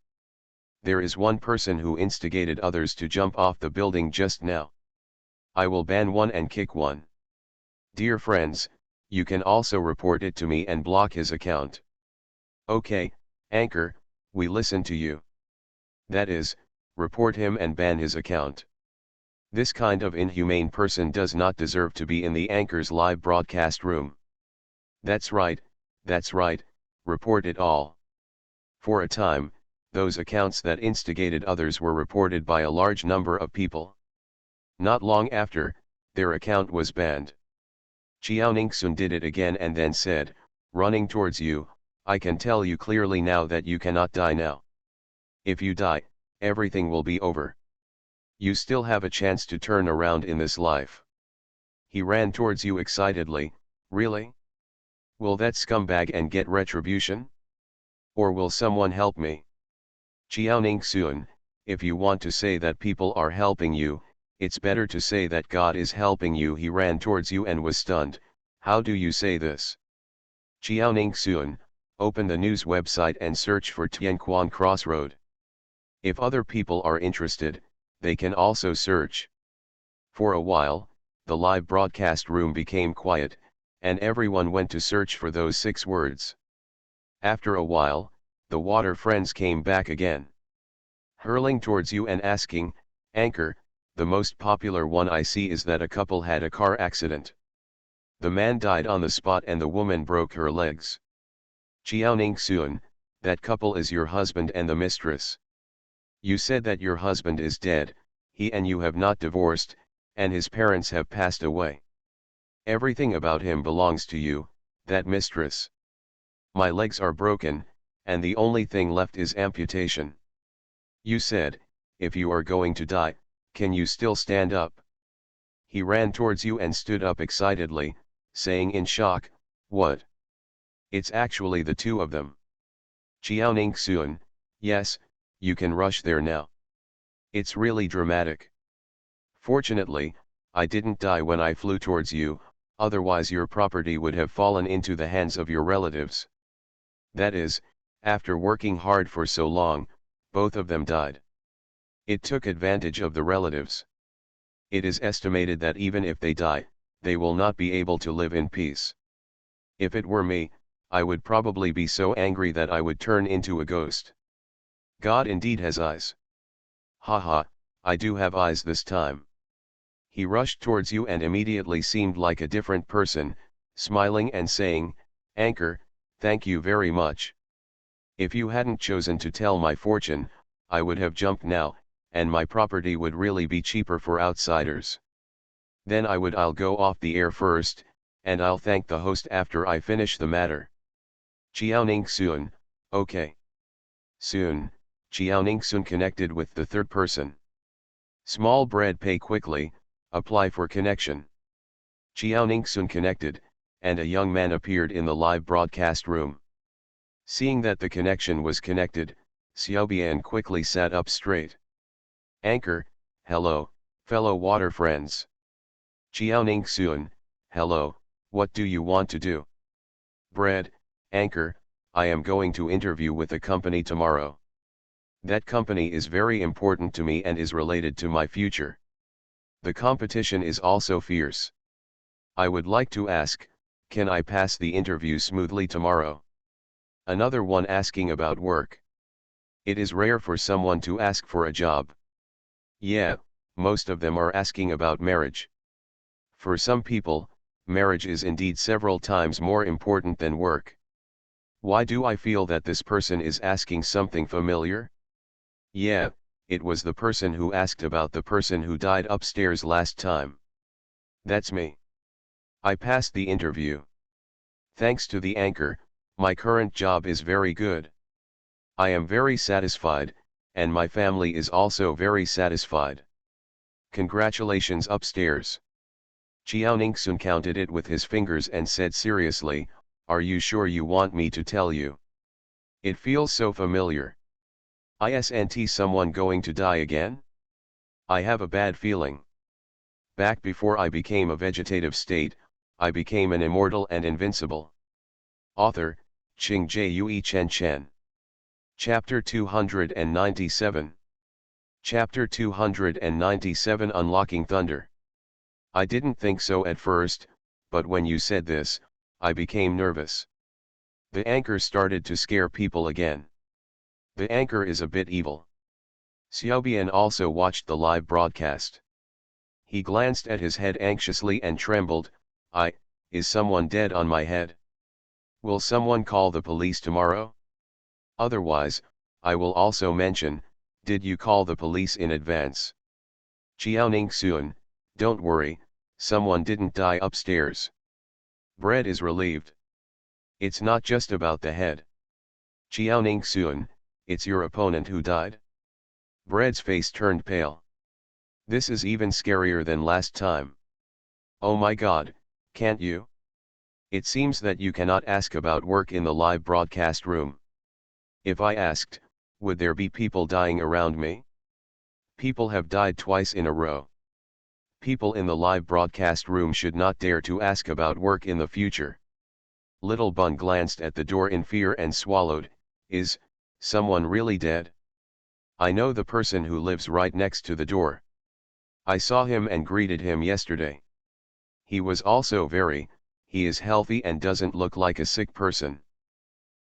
There is one person who instigated others to jump off the building just now. I will ban one and kick one. Dear friends, you can also report it to me and block his account. Okay, Anchor, we listen to you. That is, report him and ban his account. This kind of inhumane person does not deserve to be in the Anchor's live broadcast room. That's right, report it all. For a time, those accounts that instigated others were reported by a large number of people. Not long after, their account was banned. Xiaoningsun did it again and then said, running towards you, I can tell you clearly now that you cannot die now. If you die, everything will be over. You still have a chance to turn around in this life. He ran towards you excitedly, really? Will that scumbag and get retribution? Or will someone help me? Xiaoningsun, if you want to say that people are helping you, it's better to say that God is helping you. He ran towards you and was stunned. How do you say this? Xiaoningsun, open the news website and search for Tianquan Crossroad. If other people are interested, they can also search. For a while, the live broadcast room became quiet, and everyone went to search for those 6 words. After a while, the water friends came back again. Hurling towards you and asking, Anchor, the most popular one I see is that a couple had a car accident. The man died on the spot and the woman broke her legs. Xiaoningsun, that couple is your husband and the mistress. You said that your husband is dead, he and you have not divorced, and his parents have passed away. Everything about him belongs to you, that mistress. My legs are broken, and the only thing left is amputation. You said, if you are going to die, can you still stand up? He ran towards you and stood up excitedly, saying in shock, what? It's actually the 2 of them. Xiaoningsun, yes, you can rush there now. It's really dramatic. Fortunately, I didn't die when I flew towards you, otherwise your property would have fallen into the hands of your relatives. That is, after working hard for so long, both of them died. It took advantage of the relatives. It is estimated that even if they die, they will not be able to live in peace. If it were me, I would probably be so angry that I would turn into a ghost. God indeed has eyes. Haha, I do have eyes this time. He rushed towards you and immediately seemed like a different person, smiling and saying, Anchor, thank you very much. If you hadn't chosen to tell my fortune, I would have jumped now, and my property would really be cheaper for outsiders. Then I'll go off the air first, and I'll thank the host after I finish the matter. Xiaoning soon, okay. Soon, Xiaoning soon connected with the third person. Small bread pay quickly, apply for connection. Xiaoning soon connected, and a young man appeared in the live broadcast room. Seeing that the connection was connected, Xiaobian quickly sat up straight. Anchor, hello, fellow water friends. Xiaoning soon, hello, what do you want to do? Bread, Anchor, I am going to interview with a company tomorrow. That company is very important to me and is related to my future. The competition is also fierce. I would like to ask, can I pass the interview smoothly tomorrow? Another one asking about work. It is rare for someone to ask for a job. Yeah, most of them are asking about marriage. For some people, marriage is indeed several times more important than work. Why do I feel that this person is asking something familiar? Yeah, it was the person who asked about the person who died upstairs last time. That's me. I passed the interview. Thanks to the anchor, my current job is very good. I am very satisfied, and my family is also very satisfied. Congratulations upstairs. Xiaoning soon counted it with his fingers and said seriously, are you sure you want me to tell you? It feels so familiar. Isn't someone going to die again? I have a bad feeling. Back before I became a vegetative state, I became an immortal and invincible. Author, Qing Jue Chen Chen. Chapter 297. Chapter 297 Unlocking Thunder. I didn't think so at first, but when you said this, I became nervous. The anchor started to scare people again. The anchor is a bit evil. Xiaobian also watched the live broadcast. He glanced at his head anxiously and trembled. Is someone dead on my head? Will someone call the police tomorrow? Otherwise, I will also mention, did you call the police in advance? Xiaoning soon, don't worry, someone didn't die upstairs. Bread is relieved. It's not just about the head. Xiaoning soon, it's your opponent who died? Bread's face turned pale. This is even scarier than last time. Oh my god, can't you? It seems that you cannot ask about work in the live broadcast room. If I asked, would there be people dying around me? People have died twice in a row. People in the live broadcast room should not dare to ask about work in the future. Little Bun glanced at the door in fear and swallowed. Is someone really dead? I know the person who lives right next to the door. I saw him and greeted him yesterday. He was also he is healthy and doesn't look like a sick person.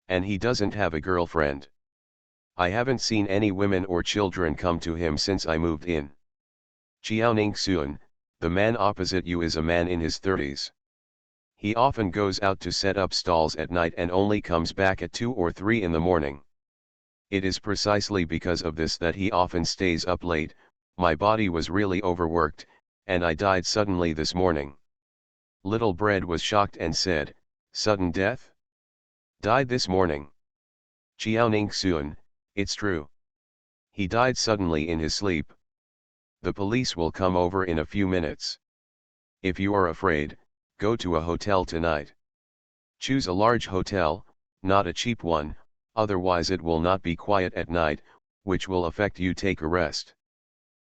And he doesn't have a girlfriend. I haven't seen any women or children come to him since I moved in. Xiaoning soon, the man opposite you is a man in his 30s. He often goes out to set up stalls at night and only comes back at 2 or 3 in the morning. It is precisely because of this that he often stays up late. My body was really overworked, and I died suddenly this morning. Little Bread was shocked and said, sudden death? Died this morning? Xiaoning soon, it's true. He died suddenly in his sleep. The police will come over in a few minutes. If you are afraid, go to a hotel tonight. Choose a large hotel, not a cheap one, otherwise it will not be quiet at night, which will affect you take a rest.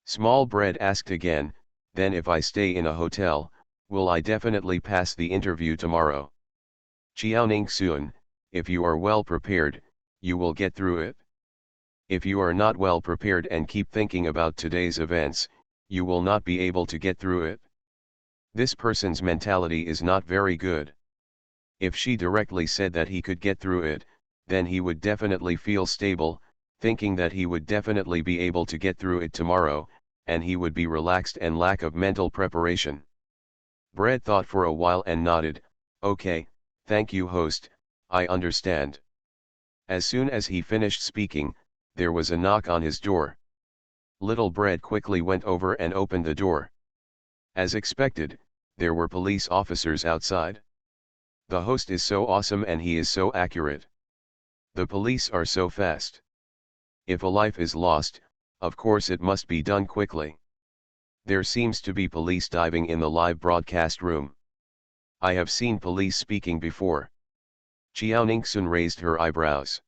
Small Bread asked again, then if I stay in a hotel, will I definitely pass the interview tomorrow? Xiaoning soon, if you are well prepared, you will get through it. If you are not well prepared and keep thinking about today's events, you will not be able to get through it. This person's mentality is not very good. If she directly said that he could get through it, then he would definitely feel stable, thinking that he would definitely be able to get through it tomorrow, and he would be relaxed and lack of mental preparation. Brad thought for a while and nodded, "Okay, thank you host, I understand." As soon as he finished speaking, there was a knock on his door. Little Brad quickly went over and opened the door. As expected, there were police officers outside. The host is so awesome and he is so accurate. The police are so fast. If a life is lost, of course it must be done quickly. There seems to be police diving in the live broadcast room. I have seen police speaking before. Chiao Ningsun raised her eyebrows.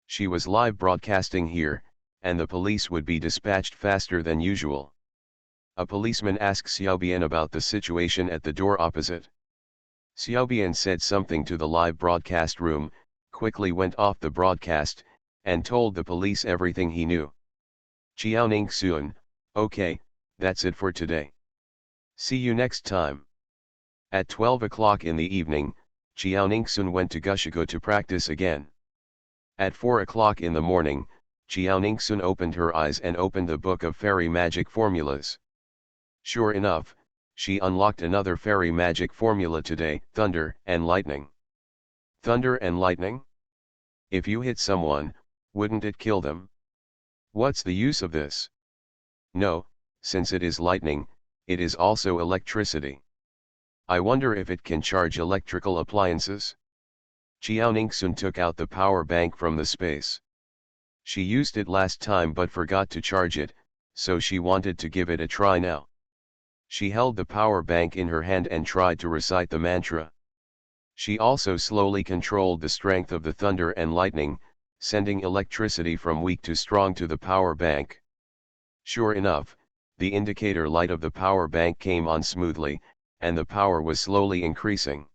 She was live broadcasting here, and the police would be dispatched faster than usual. A policeman asked Xiaobian about the situation at the door opposite. Xiaobian said something to the live broadcast room, quickly went off the broadcast, and told the police everything he knew. Chiao Ningsun, okay, that's it for today. See you next time. At 12 o'clock in the evening, Chiao Ningsun went to Gushigo to practice again. At 4 o'clock in the morning, Chiao Ningsun opened her eyes and opened the book of fairy magic formulas. Sure enough, she unlocked another fairy magic formula today, thunder and lightning. Thunder and lightning? If you hit someone, wouldn't it kill them? What's the use of this? No, since it is lightning, it is also electricity. I wonder if it can charge electrical appliances? Chiao Ningsun took out the power bank from the space. She used it last time but forgot to charge it, so she wanted to give it a try now. She held the power bank in her hand and tried to recite the mantra. She also slowly controlled the strength of the thunder and lightning, sending electricity from weak to strong to the power bank. Sure enough, the indicator light of the power bank came on smoothly, and the power was slowly increasing.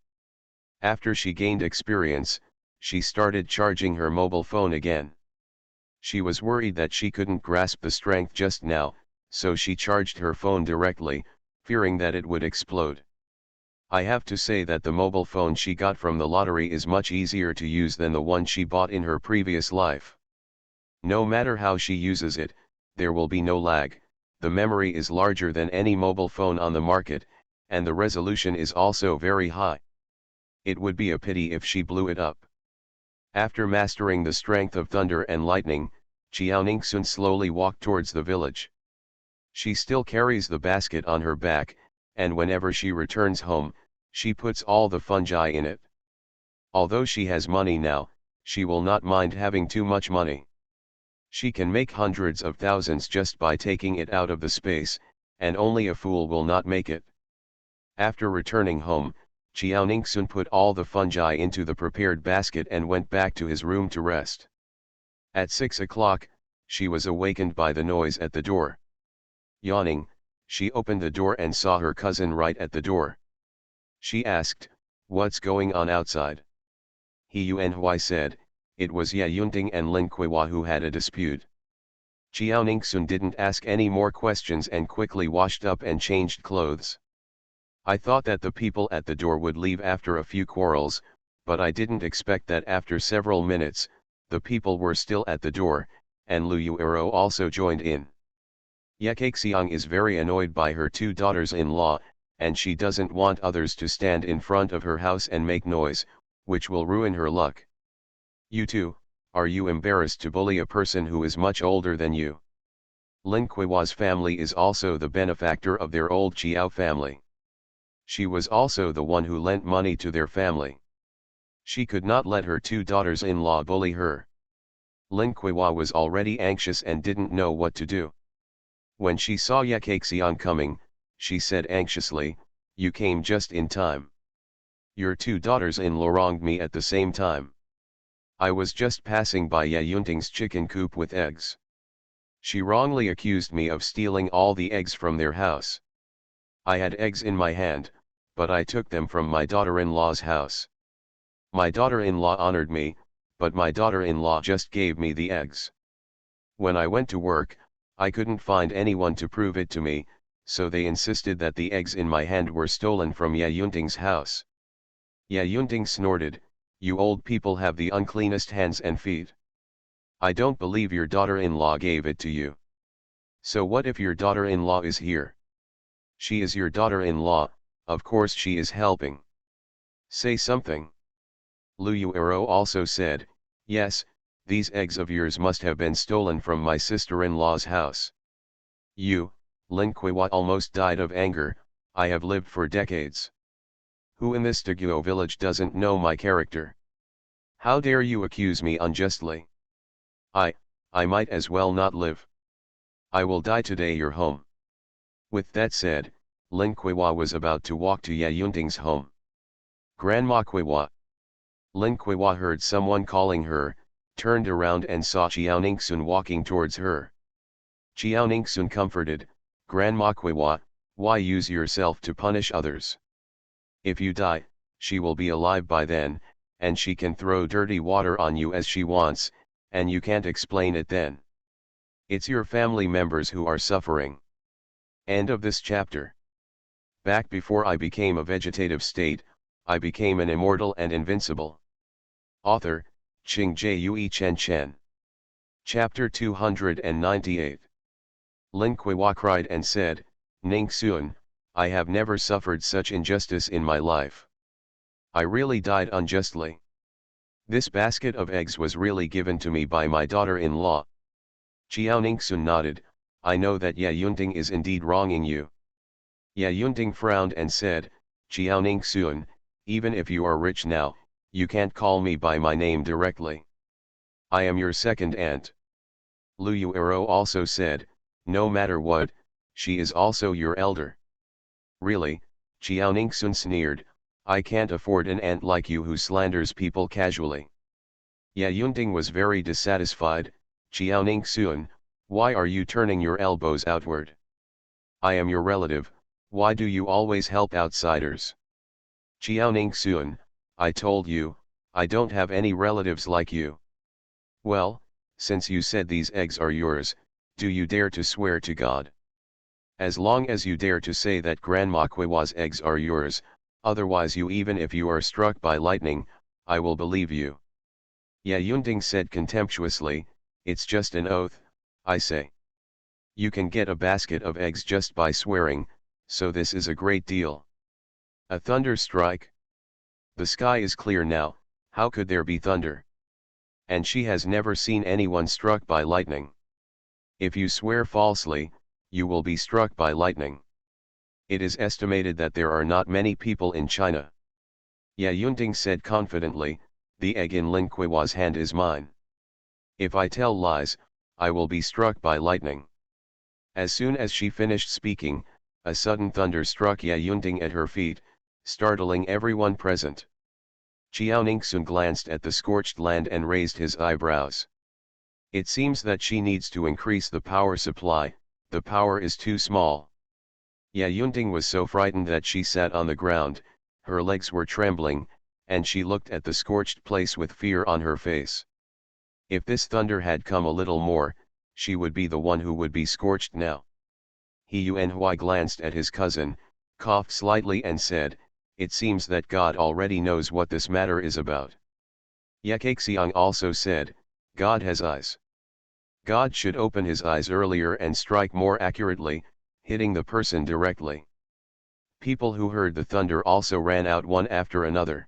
After she gained experience, she started charging her mobile phone again. She was worried that she couldn't grasp the strength just now, so she charged her phone directly, fearing that it would explode. I have to say that the mobile phone she got from the lottery is much easier to use than the one she bought in her previous life. No matter how she uses it, there will be no lag, the memory is larger than any mobile phone on the market, and the resolution is also very high. It would be a pity if she blew it up. After mastering the strength of thunder and lightning, Chiao Ningsun slowly walked towards the village. She still carries the basket on her back, and whenever she returns home, she puts all the fungi in it. Although she has money now, she will not mind having too much money. She can make hundreds of thousands just by taking it out of the space, and only a fool will not make it. After returning home, Chiao Ningsun put all the fungi into the prepared basket and went back to his room to rest. At 6 o'clock, she was awakened by the noise at the door. Yawning, she opened the door and saw her cousin right at the door. She asked, "What's going on outside?" He Yunhui said, "It was Ye Yunting and Lin Kuiwa who had a dispute." Chiao Ningsun didn't ask any more questions and quickly washed up and changed clothes. I thought that the people at the door would leave after a few quarrels, but I didn't expect that after several minutes, the people were still at the door, and Lu Yuero also joined in. Ye Kaixiang is very annoyed by her two daughters-in-law, and she doesn't want others to stand in front of her house and make noise, which will ruin her luck. You too, are you embarrassed to bully a person who is much older than you? Lin Kuiwa's family is also the benefactor of their old Chiao family. She was also the one who lent money to their family. She could not let her two daughters-in-law bully her. Lin Kuiwa was already anxious and didn't know what to do. When she saw Ye Kaixiang coming, she said anxiously, "You came just in time. Your two daughters-in-law wronged me at the same time. I was just passing by Ye Yunting's chicken coop with eggs. She wrongly accused me of stealing all the eggs from their house. I had eggs in my hand, but I took them from my daughter-in-law's house. My daughter-in-law honored me, but my daughter-in-law just gave me the eggs. When I went to work, I couldn't find anyone to prove it to me, so they insisted that the eggs in my hand were stolen from Ya Yunting's house. Ya Yunting snorted, "You old people have the uncleanest hands and feet. I don't believe your daughter-in-law gave it to you. So what if your daughter-in-law is here? She is your daughter-in-law, of course she is helping. Say something." Lu Yuero also said, "Yes, these eggs of yours must have been stolen from my sister-in-law's house." Lin Kuiwa almost died of anger. "I have lived for decades. Who in this Daguo village doesn't know my character? How dare you accuse me unjustly? I might as well not live. I will die today your home." With that said, Lin Kuiwa was about to walk to Ya Yunting's home. "Grandma Kuiwa." Lin Kuiwa heard someone calling her, turned around and saw Chiao Ningsun walking towards her. Chiao Ningsun comforted, "Grandma Kuiwa, why use yourself to punish others? If you die, she will be alive by then, and she can throw dirty water on you as she wants, and you can't explain it then. It's your family members who are suffering." End of this chapter. Back before I became a vegetative state, I became an immortal and invincible. Author, Qing Jue Chen Chen. Chapter 298. Lin Kuiwa cried and said, "Ning Sun, I have never suffered such injustice in my life. I really died unjustly. This basket of eggs was really given to me by my daughter-in-law." Chiao Ningsun nodded, "I know that Ya Yunting is indeed wronging you." Ya Yunting frowned and said, "Chiao Ningsun, even if you are rich now, you can't call me by my name directly. I am your second aunt." Lu Yuero also said, "No matter what, she is also your elder." "Really?" Chiao Ningsun sneered, "I can't afford an aunt like you who slanders people casually." Ya Yunting was very dissatisfied. "Chiao Ningsun, why are you turning your elbows outward? I am your relative, why do you always help outsiders?" "Chiao Ningsun, I told you, I don't have any relatives like you." "Well, since you said these eggs are yours, do you dare to swear to God? As long as you dare to say that Grandma Kuiwa's eggs are yours, otherwise even if you are struck by lightning, I will believe you." Ya Yunting said contemptuously, "It's just an oath, I say. You can get a basket of eggs just by swearing, so this is a great deal. A thunder strike? The sky is clear now, how could there be thunder? And she has never seen anyone struck by lightning. If you swear falsely, you will be struck by lightning. It is estimated that there are not many people in China." Ya Yunting said confidently, "The egg in Lin Kuiwa's hand is mine. If I tell lies, I will be struck by lightning." As soon as she finished speaking, a sudden thunder struck Ya Yunting at her feet, startling everyone present. Chiao Ningsun glanced at the scorched land and raised his eyebrows. "It seems that she needs to increase the power supply, the power is too small." Ya Yunting was so frightened that she sat on the ground, her legs were trembling, and she looked at the scorched place with fear on her face. If this thunder had come a little more, she would be the one who would be scorched now. He Yuanhui glanced at his cousin, coughed slightly and said, "It seems that God already knows what this matter is about." Yakaxiang also said, "God has eyes. God should open his eyes earlier and strike more accurately, hitting the person directly." People who heard the thunder also ran out one after another.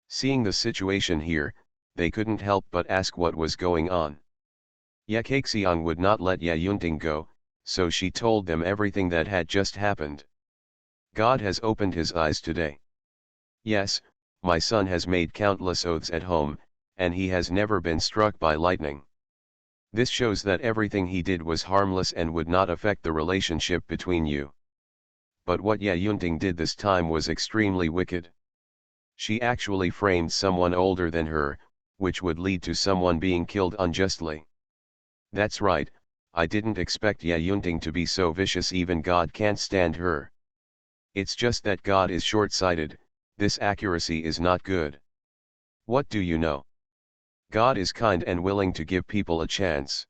Seeing the situation here, they couldn't help but ask what was going on. Yakaxiang would not let Ya Yunting go, so she told them everything that had just happened. "God has opened his eyes today. Yes, my son has made countless oaths at home, and he has never been struck by lightning. This shows that everything he did was harmless and would not affect the relationship between you. But what Ya Yunting did this time was extremely wicked. She actually framed someone older than her, which would lead to someone being killed unjustly. That's right, I didn't expect Ya Yunting to be so vicious, even God can't stand her. It's just that God is short-sighted, this accuracy is not good. What do you know? God is kind and willing to give people a chance.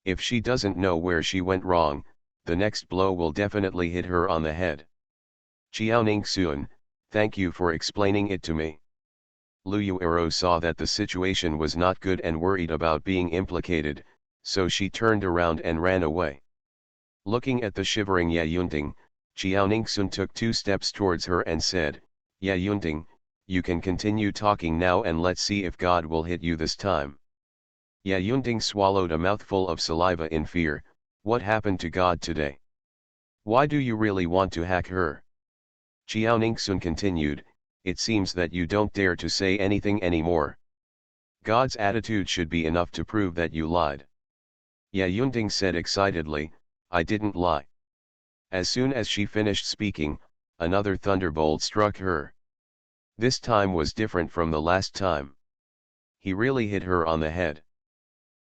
If she doesn't know where she went wrong, the next blow will definitely hit her on the head. Xiaoning Suan, thank you for explaining it to me. Lu Yuero saw that the situation was not good and worried about being implicated, so she turned around and ran away. Looking at the shivering Ye Yunting, Xiaoning Sun took 2 steps towards her and said, Ye Yunting, you can continue talking now and let's see if God will hit you this time. Ye Yunting swallowed a mouthful of saliva in fear. What happened to God today? Why do you really want to hack her? Xiaoning Sun continued, it seems that you don't dare to say anything anymore. God's attitude should be enough to prove that you lied. Ye Yunting said excitedly, I didn't lie. As soon as she finished speaking, another thunderbolt struck her. This time was different from the last time. He really hit her on the head.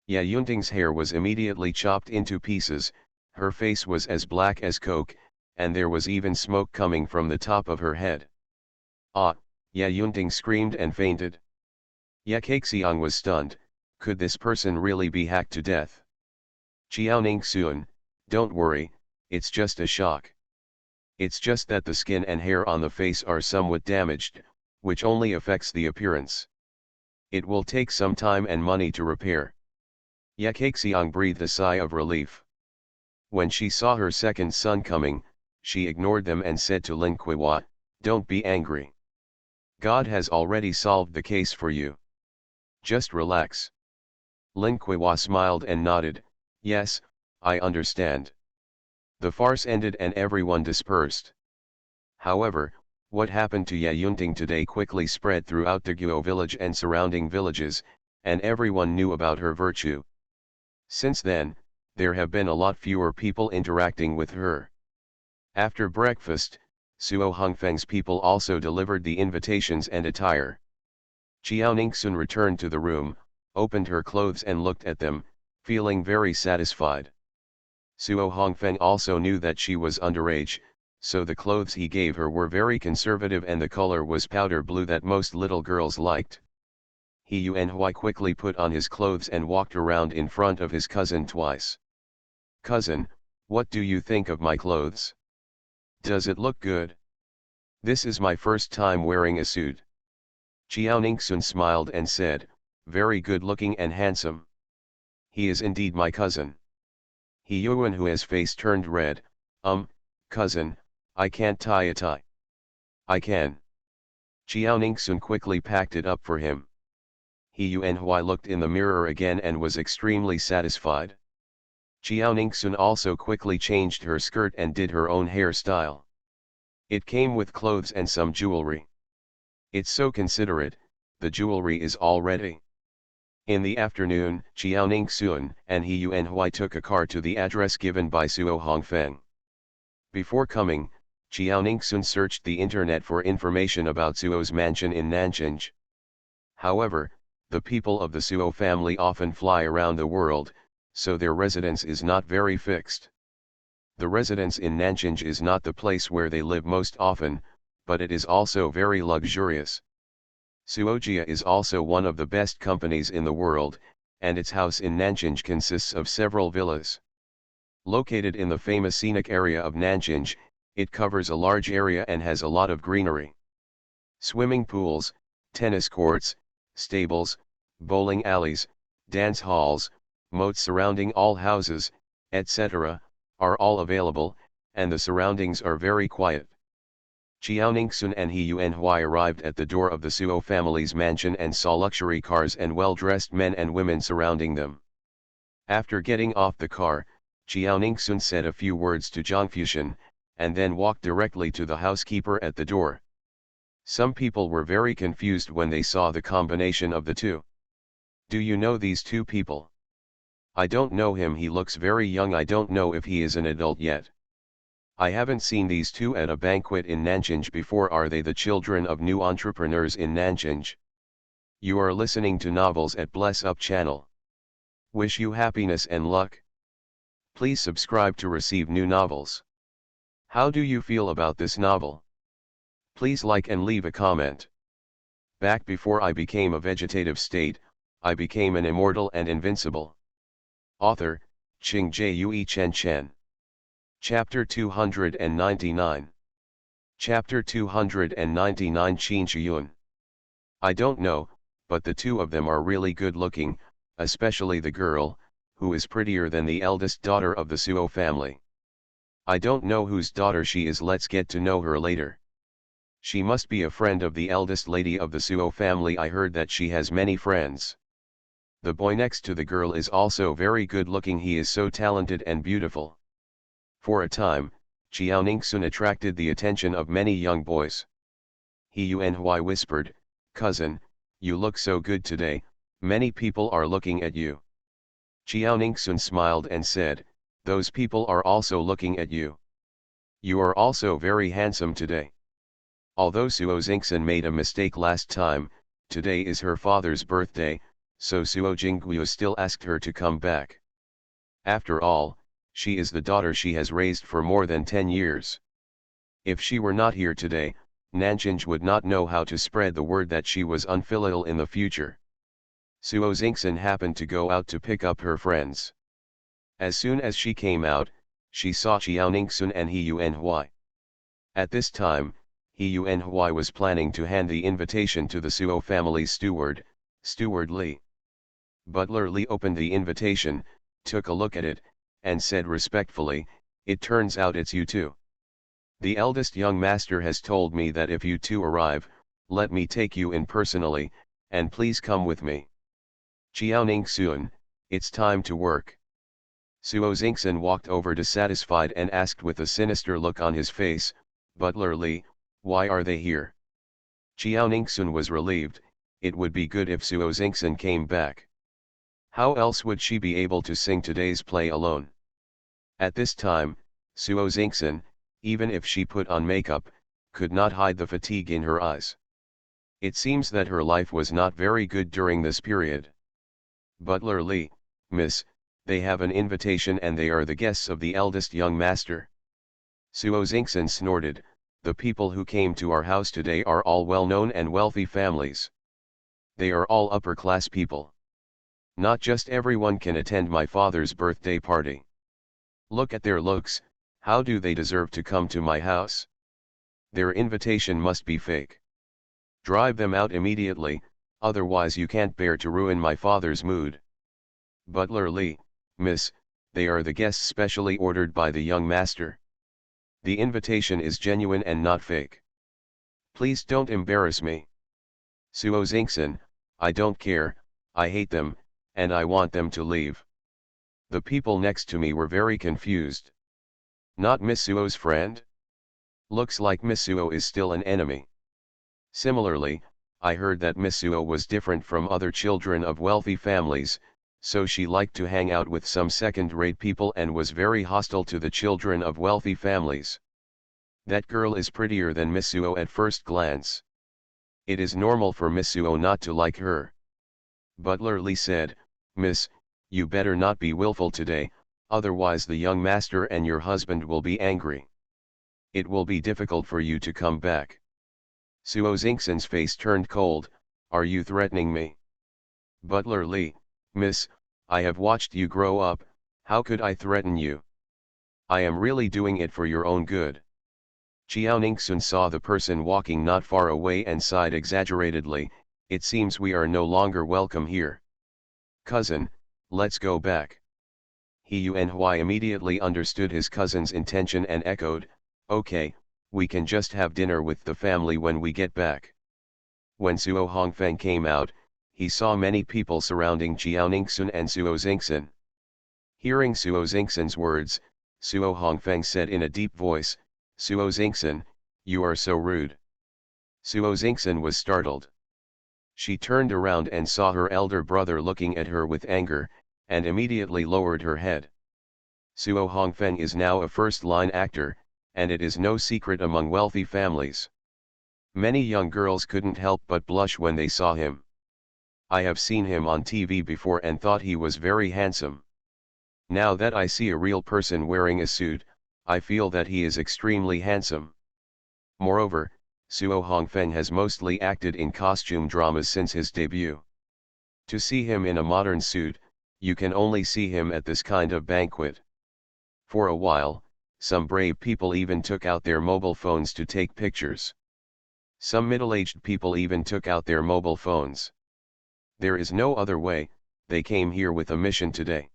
Ye Yunting's hair was immediately chopped into pieces, her face was as black as coke, and there was even smoke coming from the top of her head. Ah! Ye Yunting screamed and fainted. Ye Kaixiang was stunned. Could this person really be hacked to death? Xiaoning Suan, don't worry, it's just a shock. It's just that the skin and hair on the face are somewhat damaged, which only affects the appearance. It will take some time and money to repair. Ye Kaixiang breathed a sigh of relief. When she saw her second son coming, she ignored them and said to Lin Kuiwa, don't be angry. God has already solved the case for you. Just relax. Lin Kuiwa smiled and nodded, yes, I understand. The farce ended and everyone dispersed. However, what happened to Ye Yunting today quickly spread throughout the Guo village and surrounding villages, and everyone knew about her virtue. Since then, there have been a lot fewer people interacting with her. After breakfast, Suo Hongfeng's people also delivered the invitations and attire. Xiaoning Sun returned to the room, opened her clothes and looked at them, feeling very satisfied. Suo Hongfeng also knew that she was underage, so the clothes he gave her were very conservative and the color was powder blue that most little girls liked. He Yuanhui quickly put on his clothes and walked around in front of his cousin twice. Cousin, what do you think of my clothes? Does it look good? This is my first time wearing a suit. Xiaoning Sun smiled and said, very good looking and handsome. He is indeed my cousin. He Yuanhui's face turned red, cousin, I can't tie a tie. I can. Xiaoning Sun quickly packed it up for him. He Yuanhui looked in the mirror again and was extremely satisfied. Xiaoning Sun also quickly changed her skirt and did her own hairstyle. It came with clothes and some jewelry. It's so considerate, the jewelry is all ready. In the afternoon, Xiaoning Sun and He Yuanhui took a car to the address given by Suo Hongfeng. Before coming, Xiaoning Sun searched the internet for information about Suo's mansion in Nanjing. However, the people of the Suo family often fly around the world, so their residence is not very fixed. The residence in Nanjing is not the place where they live most often, but it is also very luxurious. Suojia is also one of the best companies in the world, and its house in Nanjing consists of several villas. Located in the famous scenic area of Nanjing, it covers a large area and has a lot of greenery. Swimming pools, tennis courts, stables, bowling alleys, dance halls, moats surrounding all houses, etc., are all available, and the surroundings are very quiet. Xiaoning Sun and He Yuanhui arrived at the door of the Suo family's mansion and saw luxury cars and well-dressed men and women surrounding them. After getting off the car, Xiaoning Sun said a few words to Zhang Fushan, and then walked directly to the housekeeper at the door. Some people were very confused when they saw the combination of the two. Do you know these two people? I don't know him, he looks very young, I don't know if he is an adult yet. I haven't seen these two at a banquet in Nanjing before, are they the children of new entrepreneurs in Nanjing? You are listening to Novels at Bless Up channel. Wish you happiness and luck. Please subscribe to receive new novels. How do you feel about this novel? Please like and leave a comment. Back before I became a vegetative state, I became an immortal and invincible. Author, Qing Jue Chen Chen. Chapter 299. Chapter 299 Qin Shiyun. I don't know, but the two of them are really good looking, especially the girl, who is prettier than the eldest daughter of the Suo family. I don't know whose daughter she is, let's get to know her later. She must be a friend of the eldest lady of the Suo family, I heard that she has many friends. The boy next to the girl is also very good looking, he is so talented and beautiful. For a time, Qiao Ningxun attracted the attention of many young boys. He Yuanhui whispered, "Cousin, you look so good today, many people are looking at you." Qiao Ningxun smiled and said, "Those people are also looking at you. You are also very handsome today." Although Suo Xingxin made a mistake last time, today is her father's birthday, so Suo Jingguo still asked her to come back. After all, she is the daughter she has raised for more than 10 years. If she were not here today, Nanjing would not know how to spread the word that she was unfilial in the future. Suo Xingxin happened to go out to pick up her friends. As soon as she came out, she saw Qiao Ningxun and He Yuanhui. At this time, He Yuanhui was planning to hand the invitation to the Suo family's steward, Steward Li. Butler Li opened the invitation, took a look at it, and said respectfully, "It turns out it's you two. The eldest young master has told me that if you two arrive, let me take you in personally, and please come with me." Qiao Ningxun, it's time to work. Suo Xingxin walked over dissatisfied and asked with a sinister look on his face, "Butler Li, why are they here?" Qiao Ningxun was relieved, it would be good if Suo Xingxin came back. How else would she be able to sing today's play alone? At this time, Suo Xingxin, even if she put on makeup, could not hide the fatigue in her eyes. It seems that her life was not very good during this period. "Butler Li, miss, they have an invitation and they are the guests of the eldest young master." Suo Xingxin snorted, "The people who came to our house today are all well-known and wealthy families. They are all upper-class people. Not just everyone can attend my father's birthday party. Look at their looks, how do they deserve to come to my house? Their invitation must be fake. Drive them out immediately, otherwise you can't bear to ruin my father's mood." "Butler Li, miss, they are the guests specially ordered by the young master. The invitation is genuine and not fake. Please don't embarrass me." "Suo Xingxin, I don't care, I hate them, and I want them to leave." The people next to me were very confused. "Not Miss Suo's friend? Looks like Miss Suo is still an enemy." Similarly, I heard that Miss Suo was different from other children of wealthy families, so she liked to hang out with some second-rate people and was very hostile to the children of wealthy families. That girl is prettier than Miss Suo at first glance. It is normal for Miss Suo not to like her. Butler Li said, "Miss, you better not be willful today, otherwise the young master and your husband will be angry. It will be difficult for you to come back." Suo Xingxin's face turned cold, "Are you threatening me?" Butler Li, "Miss, I have watched you grow up, how could I threaten you? I am really doing it for your own good." Qiao Ningxun saw the person walking not far away and sighed exaggeratedly, "It seems we are no longer welcome here. Cousin, let's go back." He Yuanhui immediately understood his cousin's intention and echoed, "Okay, we can just have dinner with the family when we get back." When Suo Hongfeng came out, he saw many people surrounding Qiao Ningxun and Suo Xingxin. Hearing Suo Xingxin's words, Suo Hongfeng said in a deep voice, "Suo Xingxin, you are so rude." Suo Xingxin was startled. She turned around and saw her elder brother looking at her with anger, and immediately lowered her head. Suo Hongfeng is now a first-line actor, and it is no secret among wealthy families. Many young girls couldn't help but blush when they saw him. I have seen him on TV before and thought he was very handsome. Now that I see a real person wearing a suit, I feel that he is extremely handsome. Moreover, Suo Hongfeng has mostly acted in costume dramas since his debut. To see him in a modern suit, you can only see him at this kind of banquet. For a while, some brave people even took out their mobile phones to take pictures. Some middle-aged people even took out their mobile phones. There is no other way, they came here with a mission today.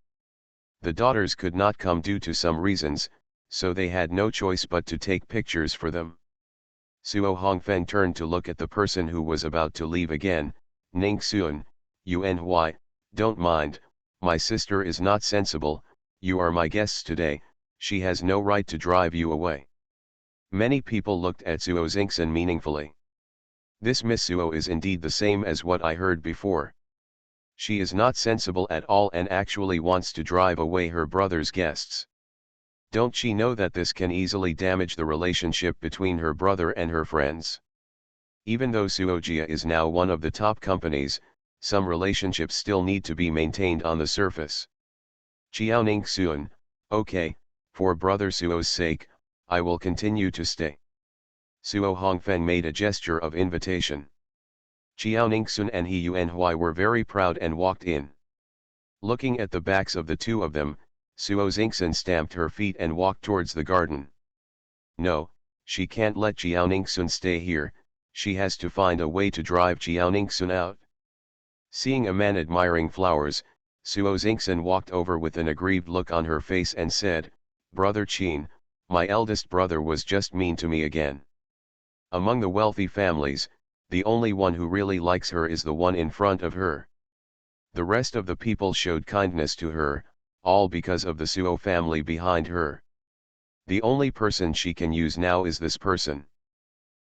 The daughters could not come due to some reasons, so they had no choice but to take pictures for them. Suo Hongfen turned to look at the person who was about to leave again. Ning Xuan, Uny, don't mind, my sister is not sensible, you are my guests today, she has no right to drive you away. Many people looked at Suo Xingxin meaningfully. This Miss Suo is indeed the same as what I heard before. She is not sensible at all and actually wants to drive away her brother's guests. Don't she know that this can easily damage the relationship between her brother and her friends? Even though Suojia is now one of the top companies, some relationships still need to be maintained on the surface. Qiaoning Xuan, okay, for brother Suo's sake, I will continue to stay. Suo Hongfen made a gesture of invitation. Qiao Ningxun and He Yuanhui were very proud and walked in. Looking at the backs of the two of them, Suo Xingxin stamped her feet and walked towards the garden. No, she can't let Qiao Ningxun stay here, she has to find a way to drive Qiao Ningxun out. Seeing a man admiring flowers, Suo Xingxin walked over with an aggrieved look on her face and said, Brother Qin, my eldest brother was just mean to me again. Among the wealthy families, the only one who really likes her is the one in front of her. The rest of the people showed kindness to her, all because of the Suo family behind her. The only person she can use now is this person.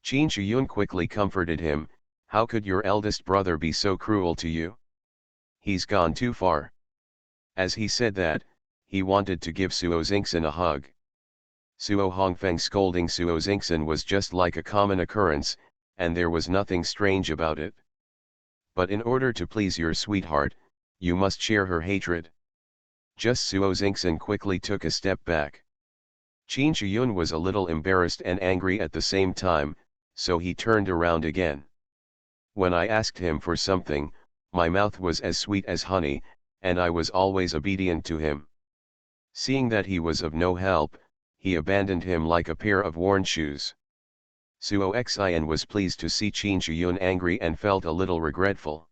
Qin Shiyun quickly comforted him, how could your eldest brother be so cruel to you? He's gone too far. As he said that, he wanted to give Suo Xingxin a hug. Suo Hongfeng scolding Suo Xingxin was just like a common occurrence, and there was nothing strange about it. But in order to please your sweetheart, you must share her hatred. Just Suo Xingxin quickly took a step back. Qin Shiyun was a little embarrassed and angry at the same time, so he turned around again. When I asked him for something, my mouth was as sweet as honey, and I was always obedient to him. Seeing that he was of no help, he abandoned him like a pair of worn shoes. Suo Xian was pleased to see Qin Shiyun angry and felt a little regretful.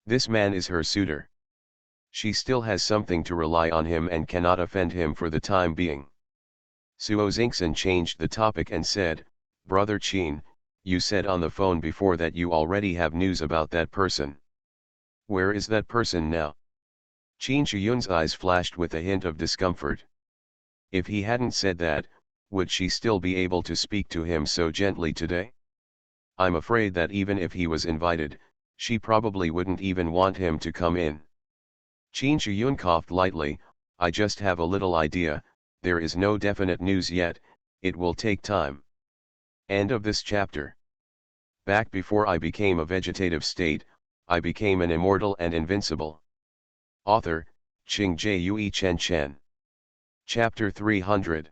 This man is her suitor. She still has something to rely on him and cannot offend him for the time being. Suo Xingxin changed the topic and said, Brother Qin, you said on the phone before that you already have news about that person. Where is that person now? Qin Shiyun's eyes flashed with a hint of discomfort. If he hadn't said that, would she still be able to speak to him so gently today? I'm afraid that even if he was invited, she probably wouldn't even want him to come in. Qin Shiyun coughed lightly, I just have a little idea, there is no definite news yet, it will take time. End of this chapter. Back before I became a vegetative state, I became an immortal and invincible. Author, Qing Jue Chen Chen. Chapter 300.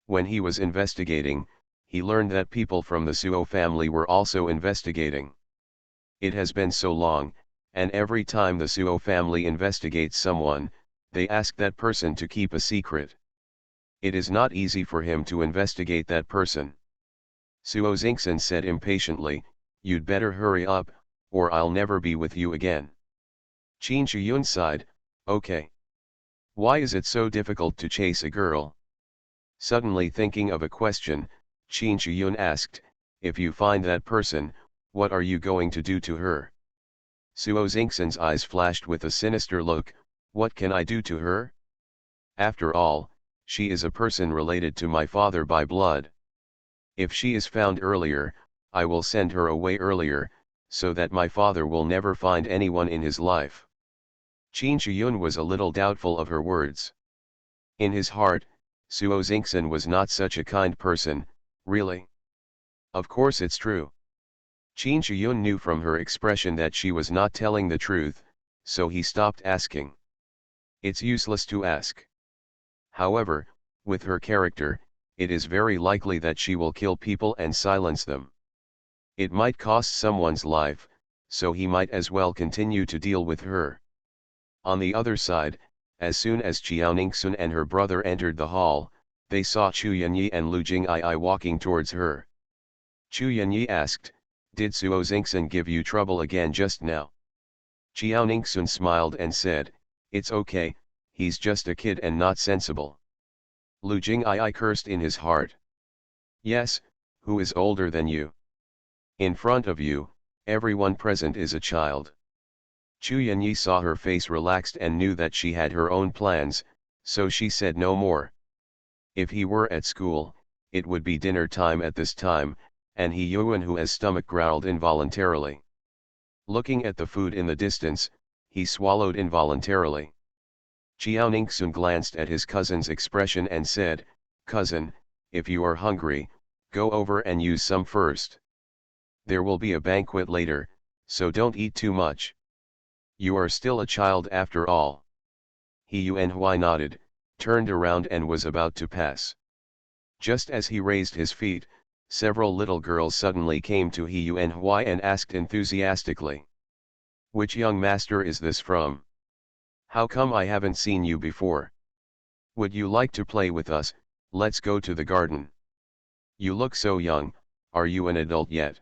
When he was investigating, he learned that people from the Suo family were also investigating. It has been so long, and every time the Suo family investigates someone, they ask that person to keep a secret. It is not easy for him to investigate that person. Suo Xingxin said impatiently, you'd better hurry up, or I'll never be with you again. Qin Shiyun sighed, okay. Why is it so difficult to chase a girl? Suddenly thinking of a question, Qin Shiyun asked, if you find that person, what are you going to do to her? Suo Xingxin's eyes flashed with a sinister look, what can I do to her? After all, she is a person related to my father by blood. If she is found earlier, I will send her away earlier, so that my father will never find anyone in his life. Qin Shiyun was a little doubtful of her words. In his heart, Suo Xingxin was not such a kind person, really. Of course it's true. Qin Shiyun knew from her expression that she was not telling the truth, so he stopped asking. It's useless to ask. However, with her character, it is very likely that she will kill people and silence them. It might cost someone's life, so he might as well continue to deal with her. On the other side, as soon as Qiaoningsun and her brother entered the hall, they saw Chu Yanyi and Lu Jing'ai walking towards her. Chu Yanyi asked, "Did Suo Xingxin give you trouble again just now?" Qiaoningsun smiled and said, "It's okay, he's just a kid and not sensible." Lu Jing'ai cursed in his heart. "Yes, who is older than you? In front of you, everyone present is a child." Chu Yanyi saw her face relaxed and knew that she had her own plans, so she said no more. If he were at school, it would be dinner time at this time, and He Yuan Hua's stomach growled involuntarily. Looking at the food in the distance, he swallowed involuntarily. Qiaoningsun glanced at his cousin's expression and said, "Cousin, if you are hungry, go over and use some first. There will be a banquet later, so don't eat too much. You are still a child after all." He Yuanhui nodded, turned around and was about to pass. Just as he raised his feet, several little girls suddenly came to He Yuanhui and asked enthusiastically, "Which young master is this from? How come I haven't seen you before? Would you like to play with us? Let's go to the garden. You look so young, are you an adult yet?"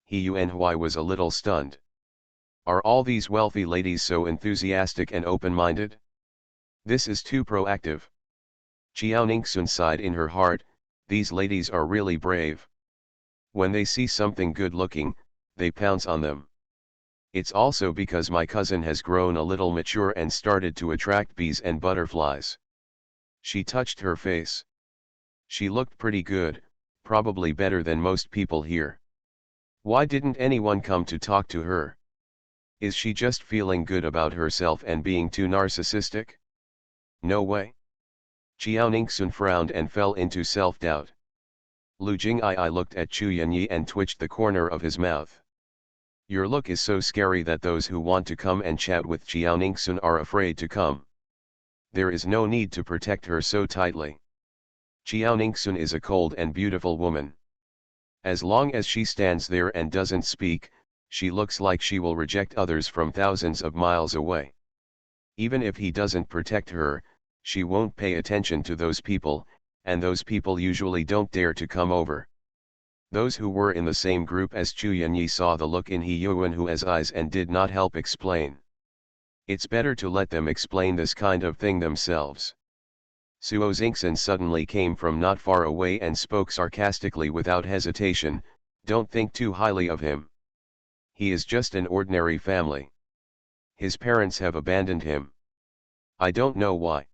He Yuanhui was a little stunned. Are all these wealthy ladies so enthusiastic and open-minded? This is too proactive. Qiaoningsun sighed in her heart, these ladies are really brave. When they see something good-looking, they pounce on them. It's also because my cousin has grown a little mature and started to attract bees and butterflies. She touched her face. She looked pretty good, probably better than most people here. Why didn't anyone come to talk to her? Is she just feeling good about herself and being too narcissistic? No way. Qiaoningsun frowned and fell into self-doubt. Lu Jing'ai looked at Chu Yanyi and twitched the corner of his mouth. Your look is so scary that those who want to come and chat with Qiaoningsun are afraid to come. There is no need to protect her so tightly. Qiaoningsun is a cold and beautiful woman. As long as she stands there and doesn't speak, she looks like she will reject others from thousands of miles away. Even if he doesn't protect her, she won't pay attention to those people, and those people usually don't dare to come over. Those who were in the same group as Chu Yanyi saw the look in He Yuanhua's eyes and did not help explain. It's better to let them explain this kind of thing themselves. Suo Xingxin suddenly came from not far away and spoke sarcastically without hesitation, "Don't think too highly of him. He is just an ordinary family. His parents have abandoned him. I don't know why.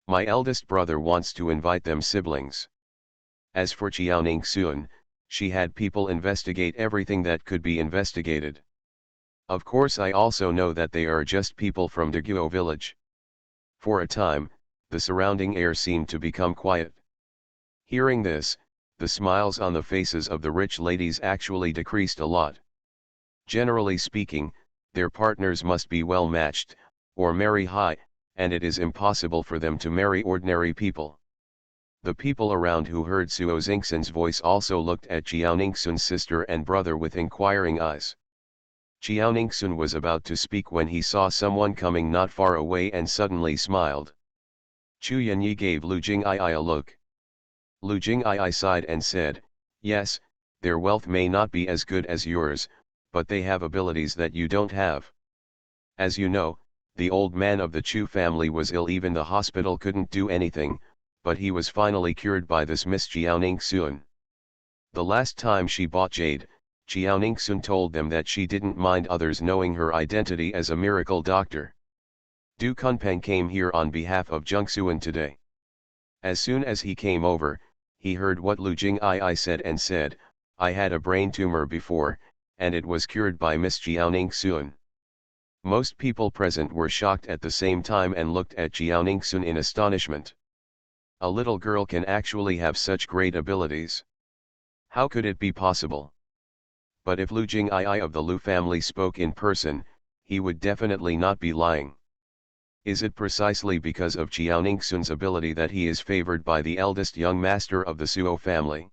My eldest brother wants to invite them siblings." As for Qiaoningsun, she had people investigate everything that could be investigated. Of course I also know that they are just people from Daguo village. For a time, the surrounding air seemed to become quiet. Hearing this, the smiles on the faces of the rich ladies actually decreased a lot. Generally speaking, their partners must be well matched, or marry high, and it is impossible for them to marry ordinary people. The people around who heard Suo Xingxin's voice also looked at Qiaoningsun's sister and brother with inquiring eyes. Qiaoningsun was about to speak when he saw someone coming not far away and suddenly smiled. Chu Yanyi gave Lu Jing'ai a look. Lu Jing'ai sighed and said, "Yes, their wealth may not be as good as yours, but they have abilities that you don't have. As you know, the old man of the Chu family was ill, even the hospital couldn't do anything, but he was finally cured by this Miss Qiaoningsun. The last time she bought jade, Qiaoningsun told them that she didn't mind others knowing her identity as a miracle doctor. Du Kunpeng came here on behalf of Jungsuan today. As soon as he came over, he heard what Lu Jing'ai said and said, 'I had a brain tumor before, and it was cured by Miss Qiaoningsun.' Most people present were shocked at the same time and looked at Qiaoningsun in astonishment. A little girl can actually have such great abilities. How could it be possible? But if Lu Jing'ai of the Lu family spoke in person, he would definitely not be lying. Is it precisely because of Qiaoningsun's ability that he is favored by the eldest young master of the Suo family?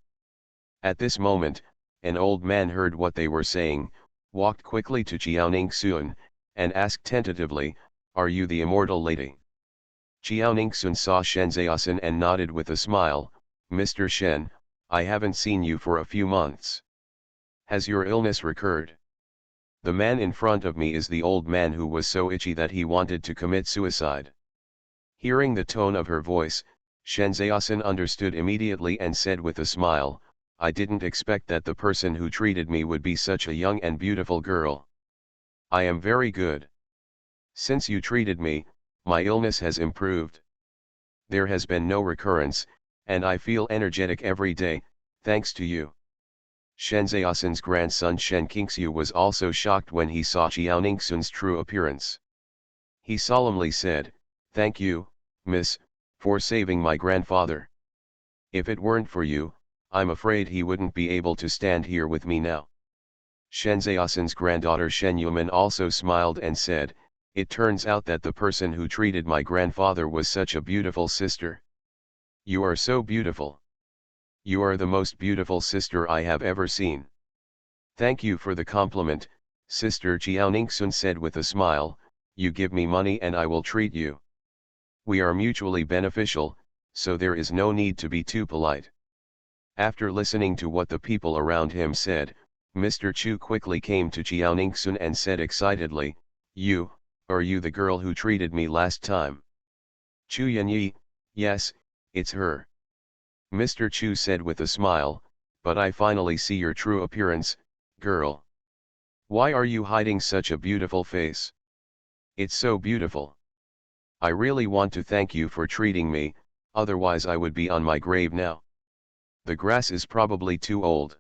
At this moment, an old man heard what they were saying, walked quickly to Qiaoningsun, and asked tentatively, Are you the immortal lady? Jiaoningsun saw Shen Zhaosan and nodded with a smile. Mr. Shen, I haven't seen you for a few months. Has your illness recurred? The man in front of me is the old man who was so itchy that he wanted to commit suicide. Hearing the tone of her voice, Shen Zhaosan understood immediately and said with a smile, I didn't expect that the person who treated me would be such a young and beautiful girl. I am very good. Since you treated me, my illness has improved. There has been no recurrence, and I feel energetic every day, thanks to you. Shen Zhaosan's grandson Shen Qingxiu was also shocked when he saw Jiaoningsun's true appearance. He solemnly said, Thank you, miss, for saving my grandfather. If it weren't for you, I'm afraid he wouldn't be able to stand here with me now. Shen Zhaosan's granddaughter Shen Yuman also smiled and said, It turns out that the person who treated my grandfather was such a beautiful sister. You are so beautiful. You are the most beautiful sister I have ever seen. Thank you for the compliment, Sister Jiaoningsun said with a smile, you give me money and I will treat you. We are mutually beneficial, so there is no need to be too polite. After listening to what the people around him said, Mr. Chu quickly came to Jiaoningsun and said excitedly, Are you the girl who treated me last time? Chu Yanyi, yes, it's her. Mr. Chu said with a smile, but I finally see your true appearance, girl. Why are you hiding such a beautiful face? It's so beautiful. I really want to thank you for treating me, otherwise I would be on my grave now. The grass is probably too old.